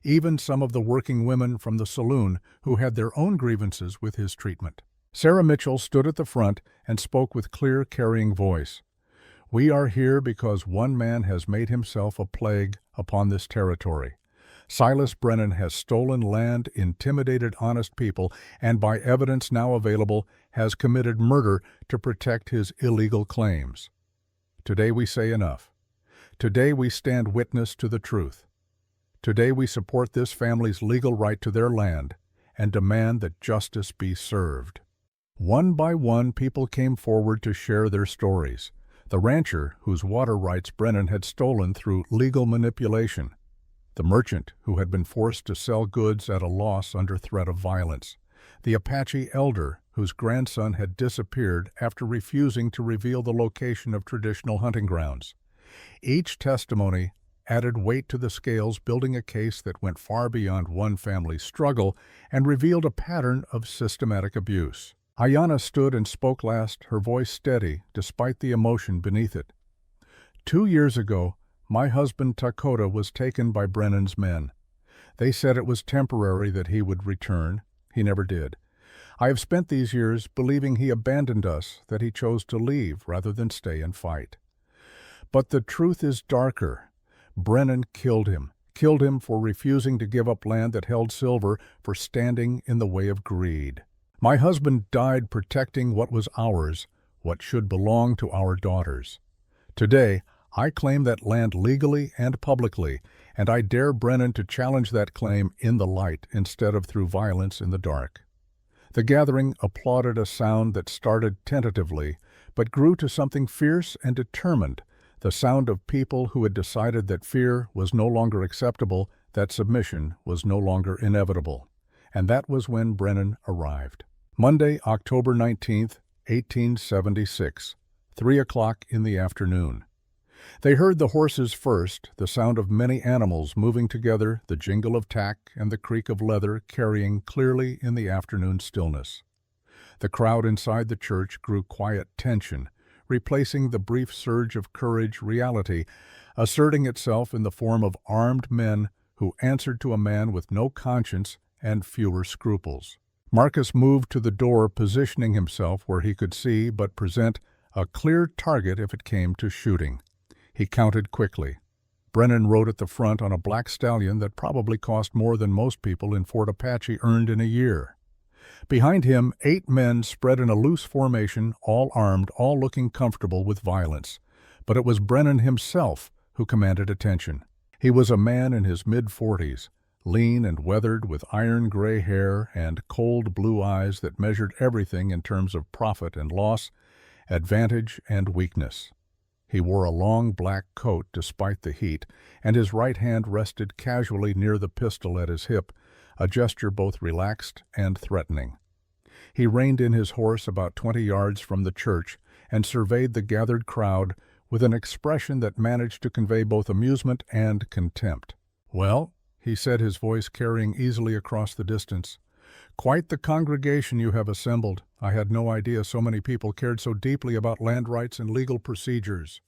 S1: even some of the working women from the saloon who had their own grievances with his treatment. Sarah Mitchell stood at the front and spoke with clear, carrying voice. "We are here because one man has made himself a plague upon this territory. Silas Brennan has stolen land, intimidated honest people, and by evidence now available, has committed murder to protect his illegal claims. Today we say enough. Today we stand witness to the truth. Today we support this family's legal right to their land and demand that justice be served. One by one, people came forward to share their stories. The rancher, whose water rights Brennan had stolen through legal manipulation. The merchant, who had been forced to sell goods at a loss under threat of violence. The Apache elder, whose grandson had disappeared after refusing to reveal the location of traditional hunting grounds. Each testimony added weight to the scales, building a case that went far beyond one family's struggle and revealed a pattern of systematic abuse. Ayanna stood and spoke last, her voice steady despite the emotion beneath it. 2 years ago, my husband Takota was taken by Brennan's men. They said it was temporary, that he would return. He never did. I have spent these years believing he abandoned us, that he chose to leave rather than stay and fight. But the truth is darker. Brennan killed him for refusing to give up land that held silver, for standing in the way of greed. My husband died protecting what was ours, what should belong to our daughters. Today, I claim that land legally and publicly, and I dare Brennan to challenge that claim in the light instead of through violence in the dark. The gathering applauded a sound that started tentatively, but grew to something fierce and determined, the sound of people who had decided that fear was no longer acceptable, that submission was no longer inevitable. And that was when Brennan arrived. Monday, October 19th, 1876, 3 o'clock in the afternoon. They heard the horses first, the sound of many animals moving together, the jingle of tack and the creak of leather carrying clearly in the afternoon stillness. The crowd inside the church grew quiet tension, replacing the brief surge of courage reality, asserting itself in the form of armed men who answered to a man with no conscience and fewer scruples. Marcus moved to the door, positioning himself where he could see but present a clear target if it came to shooting. He counted quickly. Brennan rode at the front on a black stallion that probably cost more than most people in Fort Apache earned in a year. Behind him, 8 men spread in a loose formation, all armed, all looking comfortable with violence. But it was Brennan himself who commanded attention. He was a man in his mid-40s, lean and weathered, with iron-gray hair and cold blue eyes that measured everything in terms of profit and loss, advantage and weakness. He wore a long black coat despite the heat, and his right hand rested casually near the pistol at his hip, a gesture both relaxed and threatening. He reined in his horse about 20 yards from the church and surveyed the gathered crowd with an expression that managed to convey both amusement and contempt. "Well," he said, his voice carrying easily across the distance, "quite the congregation you have assembled. I had no idea so many people cared so deeply about land rights and legal procedures."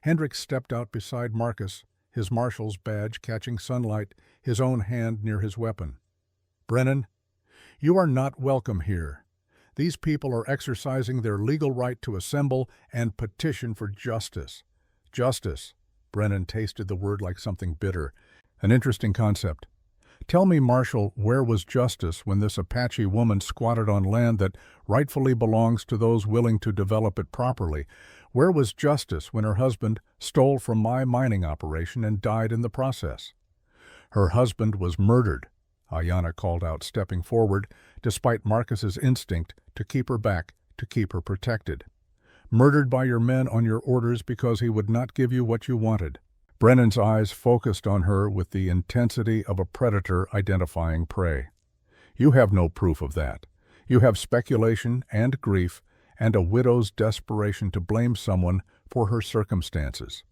S1: Hendricks stepped out beside Marcus, his marshal's badge catching sunlight, his own hand near his weapon. "Brennan, you are not welcome here. These people are exercising their legal right to assemble and petition for justice." Justice. Brennan tasted the word like something bitter. An interesting concept. "Tell me, Marshal, where was justice when this Apache woman squatted on land that rightfully belongs to those willing to develop it properly? Where was justice when her husband stole from my mining operation and died in the process?" "Her husband was murdered," Ayanna called out, stepping forward, despite Marcus's instinct to keep her back, to keep her protected. "Murdered by your men on your orders because he would not give you what you wanted." Brennan's eyes focused on her with the intensity of a predator identifying prey. "You have no proof of that. You have speculation and grief and a widow's desperation to blame someone for her circumstances."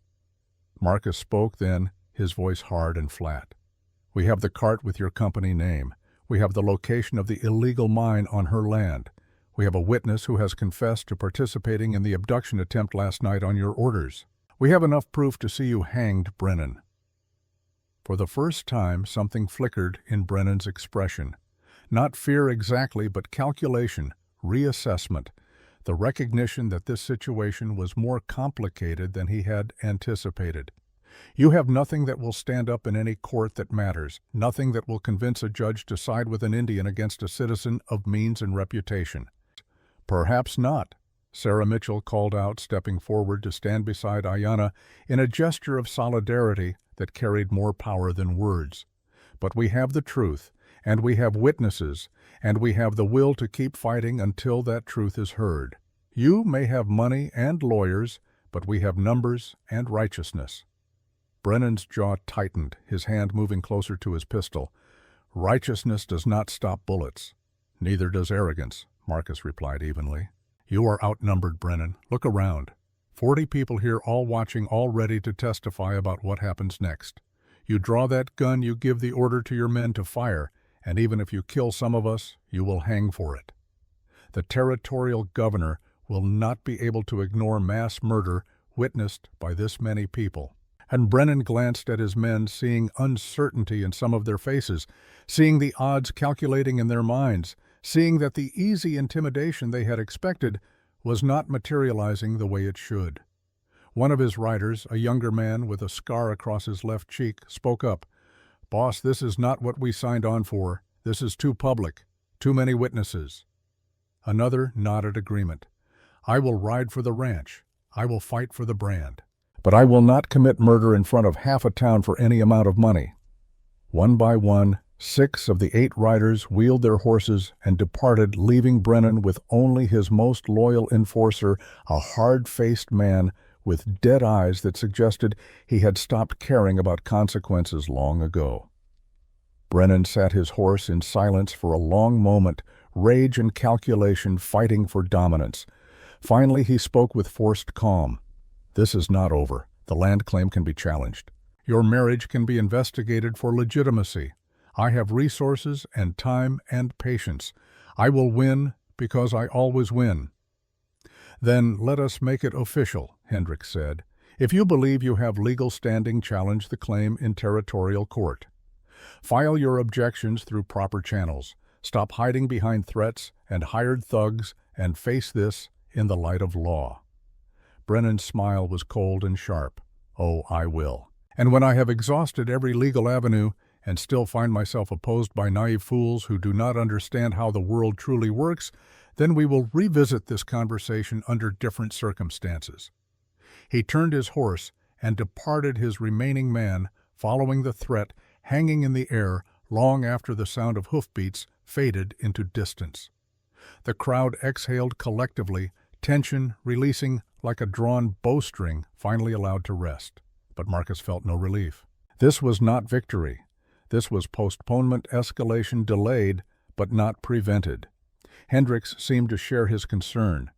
S1: Marcus spoke then, his voice hard and flat. "We have the cart with your company name. We have the location of the illegal mine on her land. We have a witness who has confessed to participating in the abduction attempt last night on your orders. We have enough proof to see you hanged, Brennan." For the first time, something flickered in Brennan's expression. Not fear exactly, but calculation, reassessment, the recognition that this situation was more complicated than he had anticipated. You have nothing that will stand up in any court that matters, nothing that will convince a judge to side with an Indian against a citizen of means and reputation. Perhaps not, Sarah Mitchell called out, stepping forward to stand beside Ayanna in a gesture of solidarity that carried more power than words. But we have the truth, and we have witnesses, and we have the will to keep fighting until that truth is heard. You may have money and lawyers, but we have numbers and righteousness. Brennan's jaw tightened, his hand moving closer to his pistol. Righteousness does not stop bullets. Neither does arrogance, Marcus replied evenly. You are outnumbered, Brennan. Look around. 40 people here, all watching, all ready to testify about what happens next. You draw that gun, you give the order to your men to fire, and even if you kill some of us, you will hang for it. The territorial governor will not be able to ignore mass murder witnessed by this many people. And Brennan glanced at his men, seeing uncertainty in some of their faces, seeing the odds calculating in their minds, seeing that the easy intimidation they had expected was not materializing the way it should. One of his riders, a younger man with a scar across his left cheek, spoke up. Boss, this is not what we signed on for. This is too public. Too many witnesses. Another nodded agreement. I will ride for the ranch. I will fight for the brand. But I will not commit murder in front of half a town for any amount of money. One by one, 6 of the 8 riders wheeled their horses and departed, leaving Brennan with only his most loyal enforcer, a hard-faced man with dead eyes that suggested he had stopped caring about consequences long ago. Brennan sat his horse in silence for a long moment, rage and calculation fighting for dominance. Finally, he spoke with forced calm. This is not over. The land claim can be challenged. Your marriage can be investigated for legitimacy. I have resources and time and patience. I will win because I always win. Then let us make it official, Hendricks said. If you believe you have legal standing, challenge the claim in territorial court. File your objections through proper channels. Stop hiding behind threats and hired thugs and face this in the light of law. Brennan's smile was cold and sharp. Oh, I will. And when I have exhausted every legal avenue and still find myself opposed by naive fools who do not understand how the world truly works, then we will revisit this conversation under different circumstances. He turned his horse and departed, his remaining man following the threat, hanging in the air long after the sound of hoofbeats faded into distance. The crowd exhaled collectively, tension releasing like a drawn bowstring finally allowed to rest. But Marcus felt no relief. This was not victory. This was postponement, escalation delayed, but not prevented. Hendricks seemed to share his concern.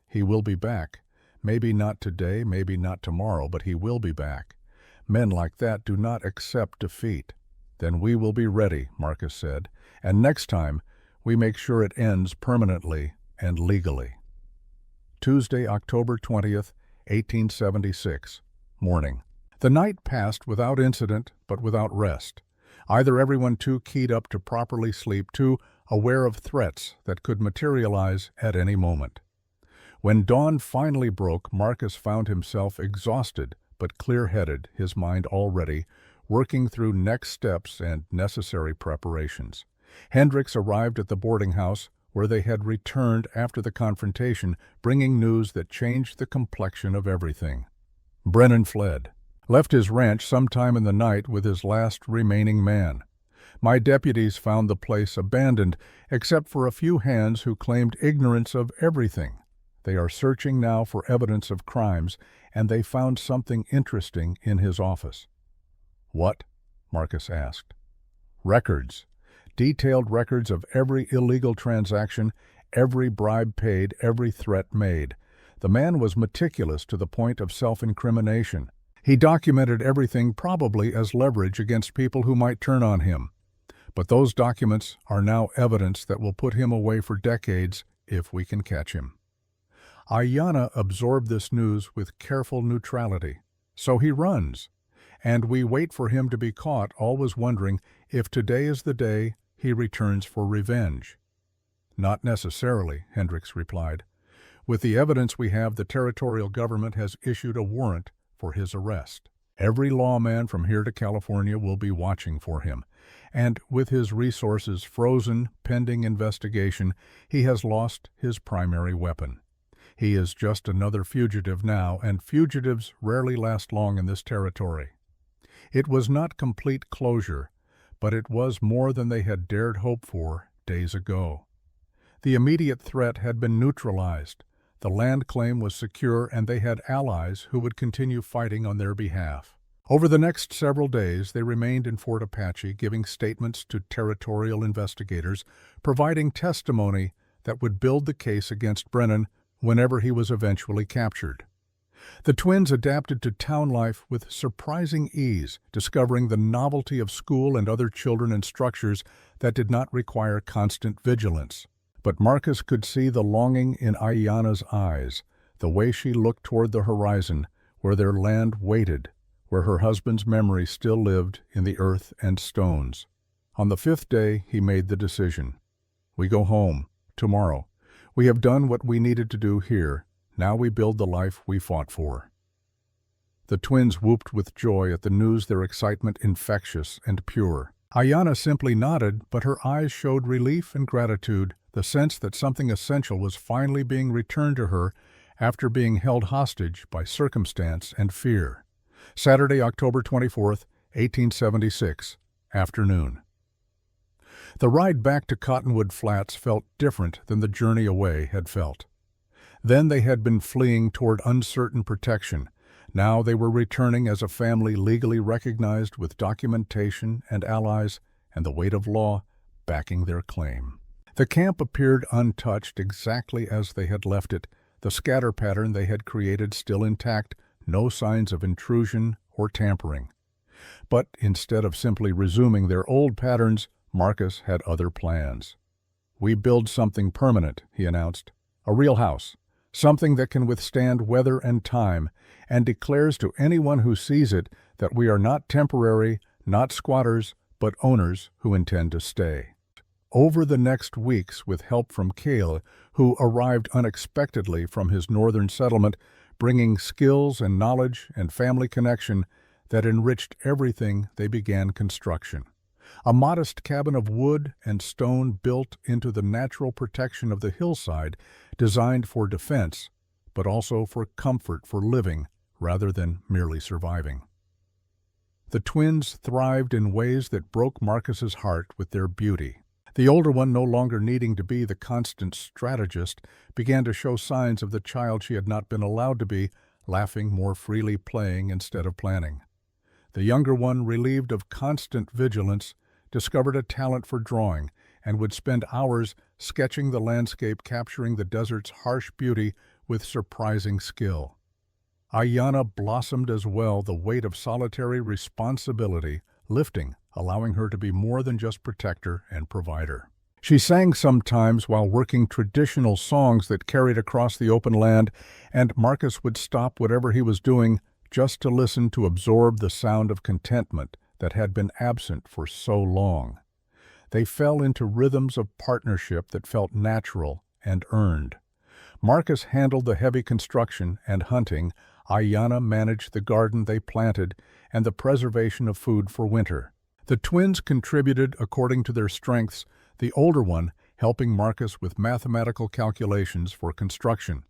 S1: He will be back. Maybe not today, maybe not tomorrow, but he will be back. Men like that do not accept defeat. Then we will be ready, Marcus said, and next time we make sure it ends permanently and legally. Tuesday, October 20th, 1876. Morning. The night passed without incident, but without rest. Either everyone too keyed up to properly sleep, too aware of threats that could materialize at any moment. When dawn finally broke, Marcus found himself exhausted but clear-headed, his mind already working through next steps and necessary preparations. Hendricks arrived at the boarding house where they had returned after the confrontation, bringing news that changed the complexion of everything. Brennan fled, left his ranch sometime in the night with his last remaining man. My deputies found the place abandoned, except for a few hands who claimed ignorance of everything. They are searching now for evidence of crimes, and they found something interesting in his office. What? Marcus asked. Records. Detailed records of every illegal transaction, every bribe paid, every threat made. The man was meticulous to the point of self-incrimination. He documented everything probably as leverage against people who might turn on him. But those documents are now evidence that will put him away for decades if we can catch him. Ayanna absorbed this news with careful neutrality. So he runs, and we wait for him to be caught, always wondering if today is the day he returns for revenge. Not necessarily, Hendricks replied. With the evidence we have, the territorial government has issued a warrant for his arrest. Every lawman from here to California will be watching for him, and with his resources frozen pending investigation, he has lost his primary weapon. He is just another fugitive now, and fugitives rarely last long in this territory. It was not complete closure, but it was more than they had dared hope for days ago. The immediate threat had been neutralized. The land claim was secure, and they had allies who would continue fighting on their behalf. Over the next several days, they remained in Fort Apache, giving statements to territorial investigators, providing testimony that would build the case against Brennan whenever he was eventually captured. The twins adapted to town life with surprising ease, discovering the novelty of school and other children and structures that did not require constant vigilance. But Marcus could see the longing in Ayanna's eyes, the way she looked toward the horizon, where their land waited, where her husband's memory still lived in the earth and stones. On the 5th day, he made the decision. "We go home, tomorrow. We have done what we needed to do here. Now we build the life we fought for." The twins whooped with joy at the news, their excitement infectious and pure. Ayanna simply nodded, but her eyes showed relief and gratitude, the sense that something essential was finally being returned to her after being held hostage by circumstance and fear. Saturday, October 24th, 1876, afternoon. The ride back to Cottonwood Flats felt different than the journey away had felt. Then they had been fleeing toward uncertain protection. Now they were returning as a family legally recognized with documentation and allies and the weight of law backing their claim. The camp appeared untouched exactly as they had left it, the scatter pattern they had created still intact, no signs of intrusion or tampering. But instead of simply resuming their old patterns, Marcus had other plans. "We build something permanent," he announced. "A real house. Something that can withstand weather and time, and declares to anyone who sees it that we are not temporary, not squatters, but owners who intend to stay." Over the next weeks, with help from Cale, who arrived unexpectedly from his northern settlement, bringing skills and knowledge and family connection that enriched everything, they began construction. A modest cabin of wood and stone built into the natural protection of the hillside, designed for defense, but also for comfort for living rather than merely surviving. The twins thrived in ways that broke Marcus's heart with their beauty. The older one, no longer needing to be the constant strategist, began to show signs of the child she had not been allowed to be, laughing more freely, playing instead of planning. The younger one, relieved of constant vigilance, discovered a talent for drawing and would spend hours sketching the landscape, capturing the desert's harsh beauty with surprising skill. Ayanna blossomed as well, the weight of solitary responsibility lifting, allowing her to be more than just protector and provider. She sang sometimes while working traditional songs that carried across the open land, and Marcus would stop whatever he was doing just to listen, to absorb the sound of contentment that had been absent for so long. They fell into rhythms of partnership that felt natural and earned. Marcus handled the heavy construction and hunting. Ayanna managed the garden they planted and the preservation of food for winter. The twins contributed according to their strengths, the older one helping Marcus with mathematical calculations for construction,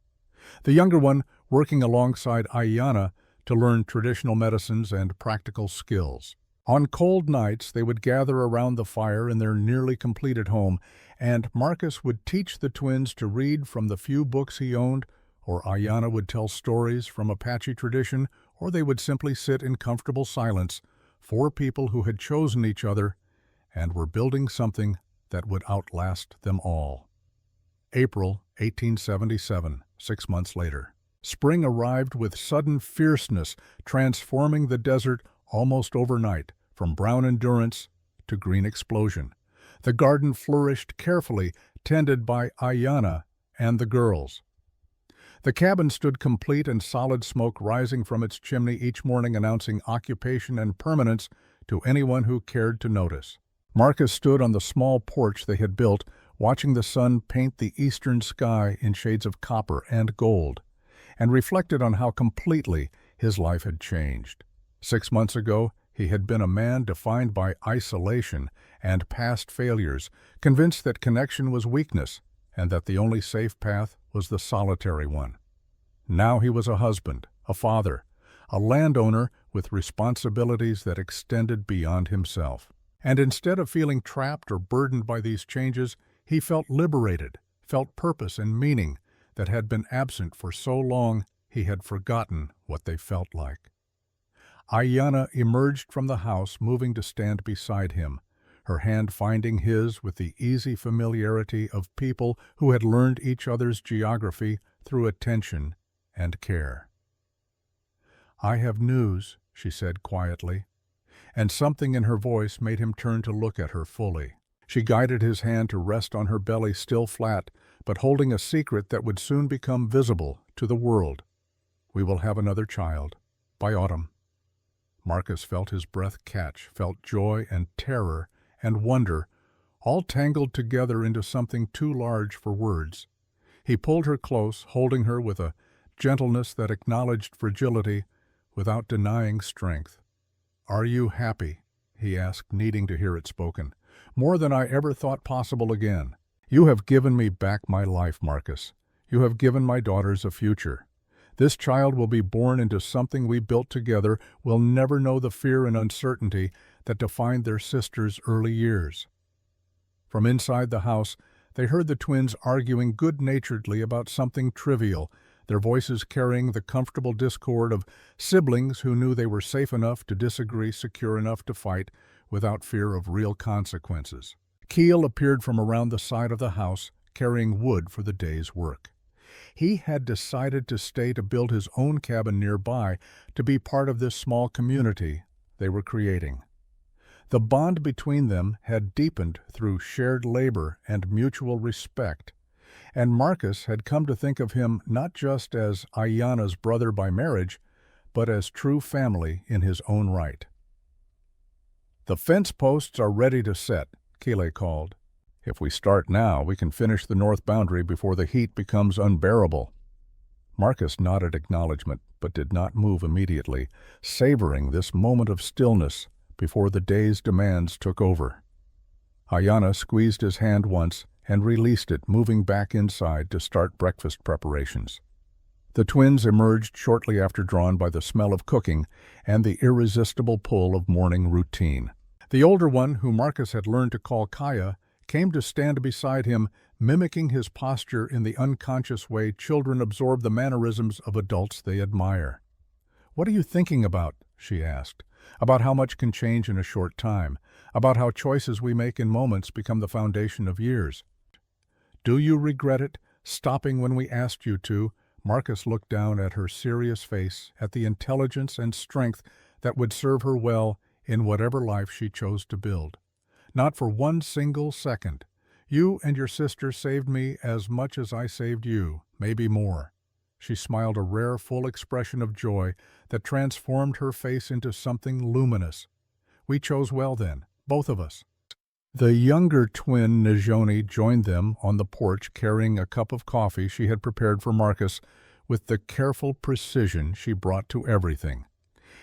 S1: the younger one working alongside Ayanna to learn traditional medicines and practical skills. On cold nights, they would gather around the fire in their nearly completed home, and Marcus would teach the twins to read from the few books he owned, or Ayanna would tell stories from Apache tradition, or they would simply sit in comfortable silence, four people who had chosen each other and were building something that would outlast them all. April 1877, 6 months later. Spring arrived with sudden fierceness, transforming the desert almost overnight, from brown endurance to green explosion. The garden flourished carefully, tended by Ayanna and the girls. The cabin stood complete, and solid smoke rising from its chimney each morning, announcing occupation and permanence to anyone who cared to notice. Marcus stood on the small porch they had built, watching the sun paint the eastern sky in shades of copper and gold, and reflected on how completely his life had changed. 6 months ago, he had been a man defined by isolation and past failures, convinced that connection was weakness and that the only safe path was the solitary one. Now he was a husband, a father, a landowner with responsibilities that extended beyond himself. And instead of feeling trapped or burdened by these changes, he felt liberated, felt purpose and meaning that had been absent for so long he had forgotten what they felt like. Ayanna emerged from the house, moving to stand beside him, her hand finding his with the easy familiarity of people who had learned each other's geography through attention and care. "I have news," she said quietly, and something in her voice made him turn to look at her fully. She guided his hand to rest on her belly, still flat, but holding a secret that would soon become visible to the world. "We will have another child, by autumn." Marcus felt his breath catch, felt joy and terror and wonder, all tangled together into something too large for words. He pulled her close, holding her with a gentleness that acknowledged fragility without denying strength. "Are you happy?" he asked, needing to hear it spoken. "More than I ever thought possible again. You have given me back my life, Marcus. You have given my daughters a future. This child will be born into something we built together, will never know the fear and uncertainty that defined their sister's early years." From inside the house, they heard the twins arguing good-naturedly about something trivial, their voices carrying the comfortable discord of siblings who knew they were safe enough to disagree, secure enough to fight, without fear of real consequences. Keel appeared from around the side of the house, carrying wood for the day's work. He had decided to stay to build his own cabin nearby, to be part of this small community they were creating. The bond between them had deepened through shared labor and mutual respect, and Marcus had come to think of him not just as Ayanna's brother by marriage, but as true family in his own right. "The fence posts are ready to set," Keel called. "If we start now, we can finish the north boundary before the heat becomes unbearable." Marcus nodded acknowledgment, but did not move immediately, savoring this moment of stillness before the day's demands took over. Ayanna squeezed his hand once and released it, moving back inside to start breakfast preparations. The twins emerged shortly after, drawn by the smell of cooking and the irresistible pull of morning routine. The older one, who Marcus had learned to call Kaya, came to stand beside him, mimicking his posture in the unconscious way children absorb the mannerisms of adults they admire. "What are you thinking about?" she asked. "About how much can change in a short time, about how choices we make in moments become the foundation of years. Do you regret it, stopping when we asked you to?" Marcus looked down at her serious face, at the intelligence and strength that would serve her well in whatever life she chose to build. "Not for one single second. You and your sister saved me as much as I saved you, maybe more." She smiled, a rare, full expression of joy that transformed her face into something luminous. "We chose well then, both of us." The younger twin, Najoni, joined them on the porch, carrying a cup of coffee she had prepared for Marcus with the careful precision she brought to everything.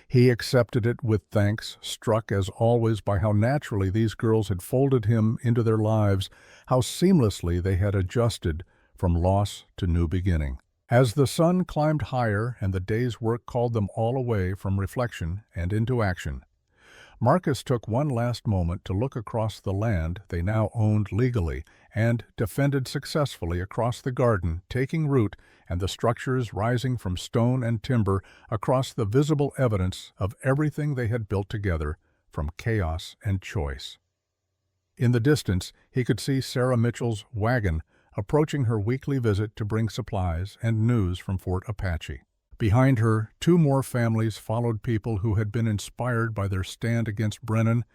S1: He accepted it with thanks, struck as always by how naturally these girls had folded him into their lives, how seamlessly they had adjusted from loss to new beginning. As the sun climbed higher and the day's work called them all away from reflection and into action, Marcus took one last moment to look across the land they now owned legally and defended successfully across the garden, taking root, and the structures rising from stone and timber across the visible evidence of everything they had built together from chaos and choice. In the distance, he could see Sarah Mitchell's wagon approaching her weekly visit to bring supplies and news from Fort Apache. Behind her, two more families followed, people who had been inspired by their stand against Brennan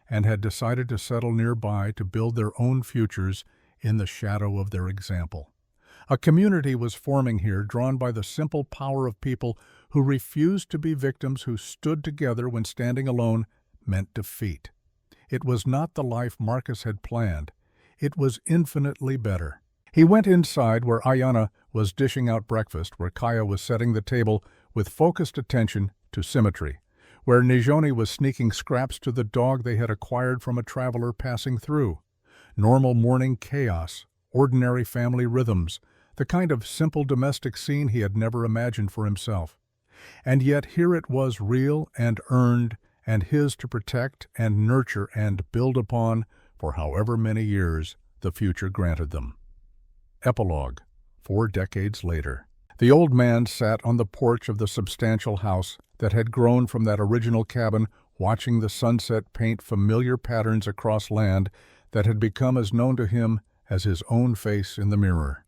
S1: and had decided to settle nearby to build their own futures in the shadow of their example. A community was forming here, drawn by the simple power of people who refused to be victims, who stood together when standing alone meant defeat. It was not the life Marcus had planned. It was infinitely better. He went inside, where Ayanna was dishing out breakfast, where Kaya was setting the table with focused attention to symmetry. where Nijoni was sneaking scraps to the dog they had acquired from a traveler passing through. Normal morning chaos, ordinary family rhythms, the kind of simple domestic scene he had never imagined for himself. And yet here it was, real and earned, and his to protect and nurture and build upon for however many years the future granted them. Epilogue, 4 decades later. The old man sat on the porch of the substantial house that had grown from that original cabin, watching the sunset paint familiar patterns across land that had become as known to him as his own face in the mirror.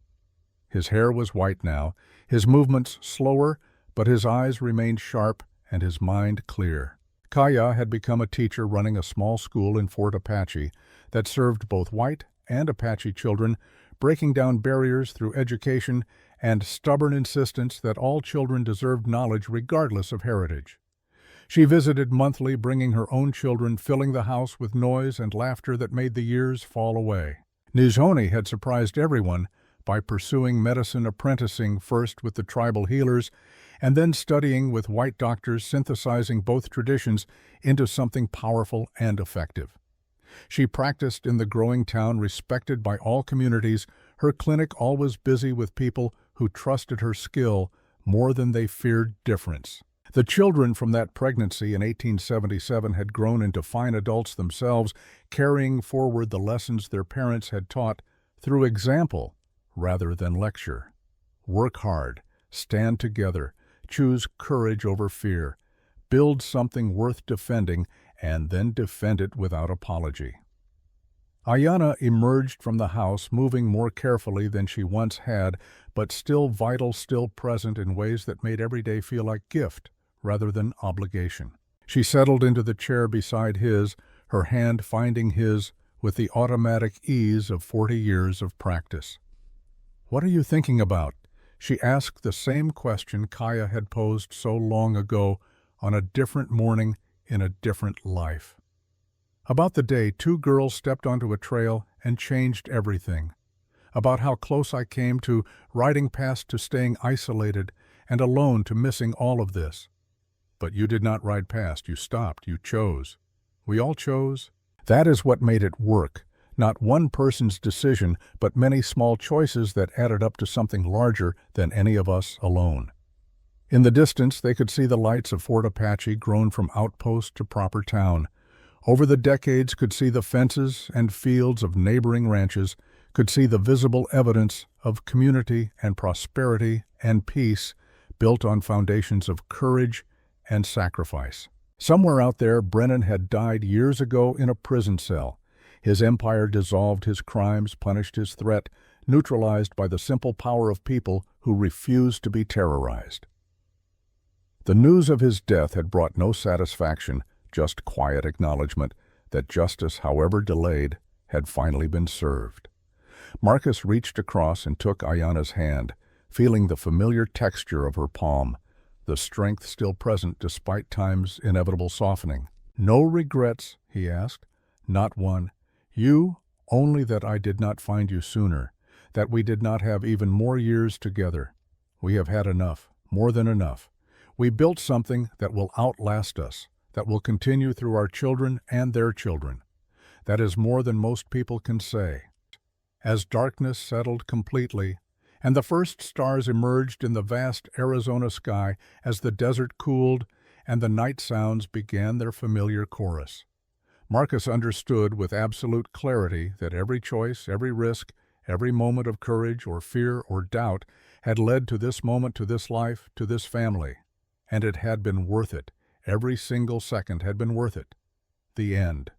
S1: His hair was white now, his movements slower, but his eyes remained sharp and his mind clear. Kaya had become a teacher running a small school in Fort Apache that served both white and Apache children, breaking down barriers through education and stubborn insistence that all children deserved knowledge regardless of heritage. She visited monthly, bringing her own children, filling the house with noise and laughter that made the years fall away. Nijoni had surprised everyone by pursuing medicine, apprenticing first with the tribal healers and then studying with white doctors, synthesizing both traditions into something powerful and effective. She practiced in the growing town, respected by all communities, her clinic always busy with people who trusted her skill more than they feared difference. The children from that pregnancy in 1877 had grown into fine adults themselves, carrying forward the lessons their parents had taught through example rather than lecture. Work hard, stand together, choose courage over fear, build something worth defending, and then defend it without apology. Ayanna emerged from the house, moving more carefully than she once had, but still vital, still present in ways that made every day feel like gift rather than obligation. She settled into the chair beside his, her hand finding his with the automatic ease of 40 years of practice. "What are you thinking about?" She asked the same question Kaya had posed so long ago on a different morning in a different life. About the day 2 girls stepped onto a trail and changed everything. About how close I came to riding past, to staying isolated and alone, to missing all of this. But you did not ride past, you stopped, you chose. We all chose. That is what made it work. Not one person's decision, but many small choices that added up to something larger than any of us alone. In the distance, they could see the lights of Fort Apache, grown from outpost to proper town. Over the decades, could see the fences and fields of neighboring ranches, could see the visible evidence of community and prosperity and peace built on foundations of courage and sacrifice. Somewhere out there, Brennan had died years ago in a prison cell. His empire dissolved, his crimes punished, his threat neutralized by the simple power of people who refused to be terrorized. The news of his death had brought no satisfaction, just quiet acknowledgement that justice, however delayed, had finally been served. Marcus reached across and took Ayanna's hand, feeling the familiar texture of her palm, the strength still present despite time's inevitable softening. "No regrets?" he asked. "Not one. You, only that I did not find you sooner, that we did not have even more years together. We have had enough, more than enough. We built something that will outlast us, that will continue through our children and their children. That is more than most people can say." As darkness settled completely, and the first stars emerged in the vast Arizona sky, as the desert cooled and the night sounds began their familiar chorus, Marcus understood with absolute clarity that every choice, every risk, every moment of courage or fear or doubt had led to this moment, to this life, to this family. And it had been worth it. Every single second had been worth it. The end.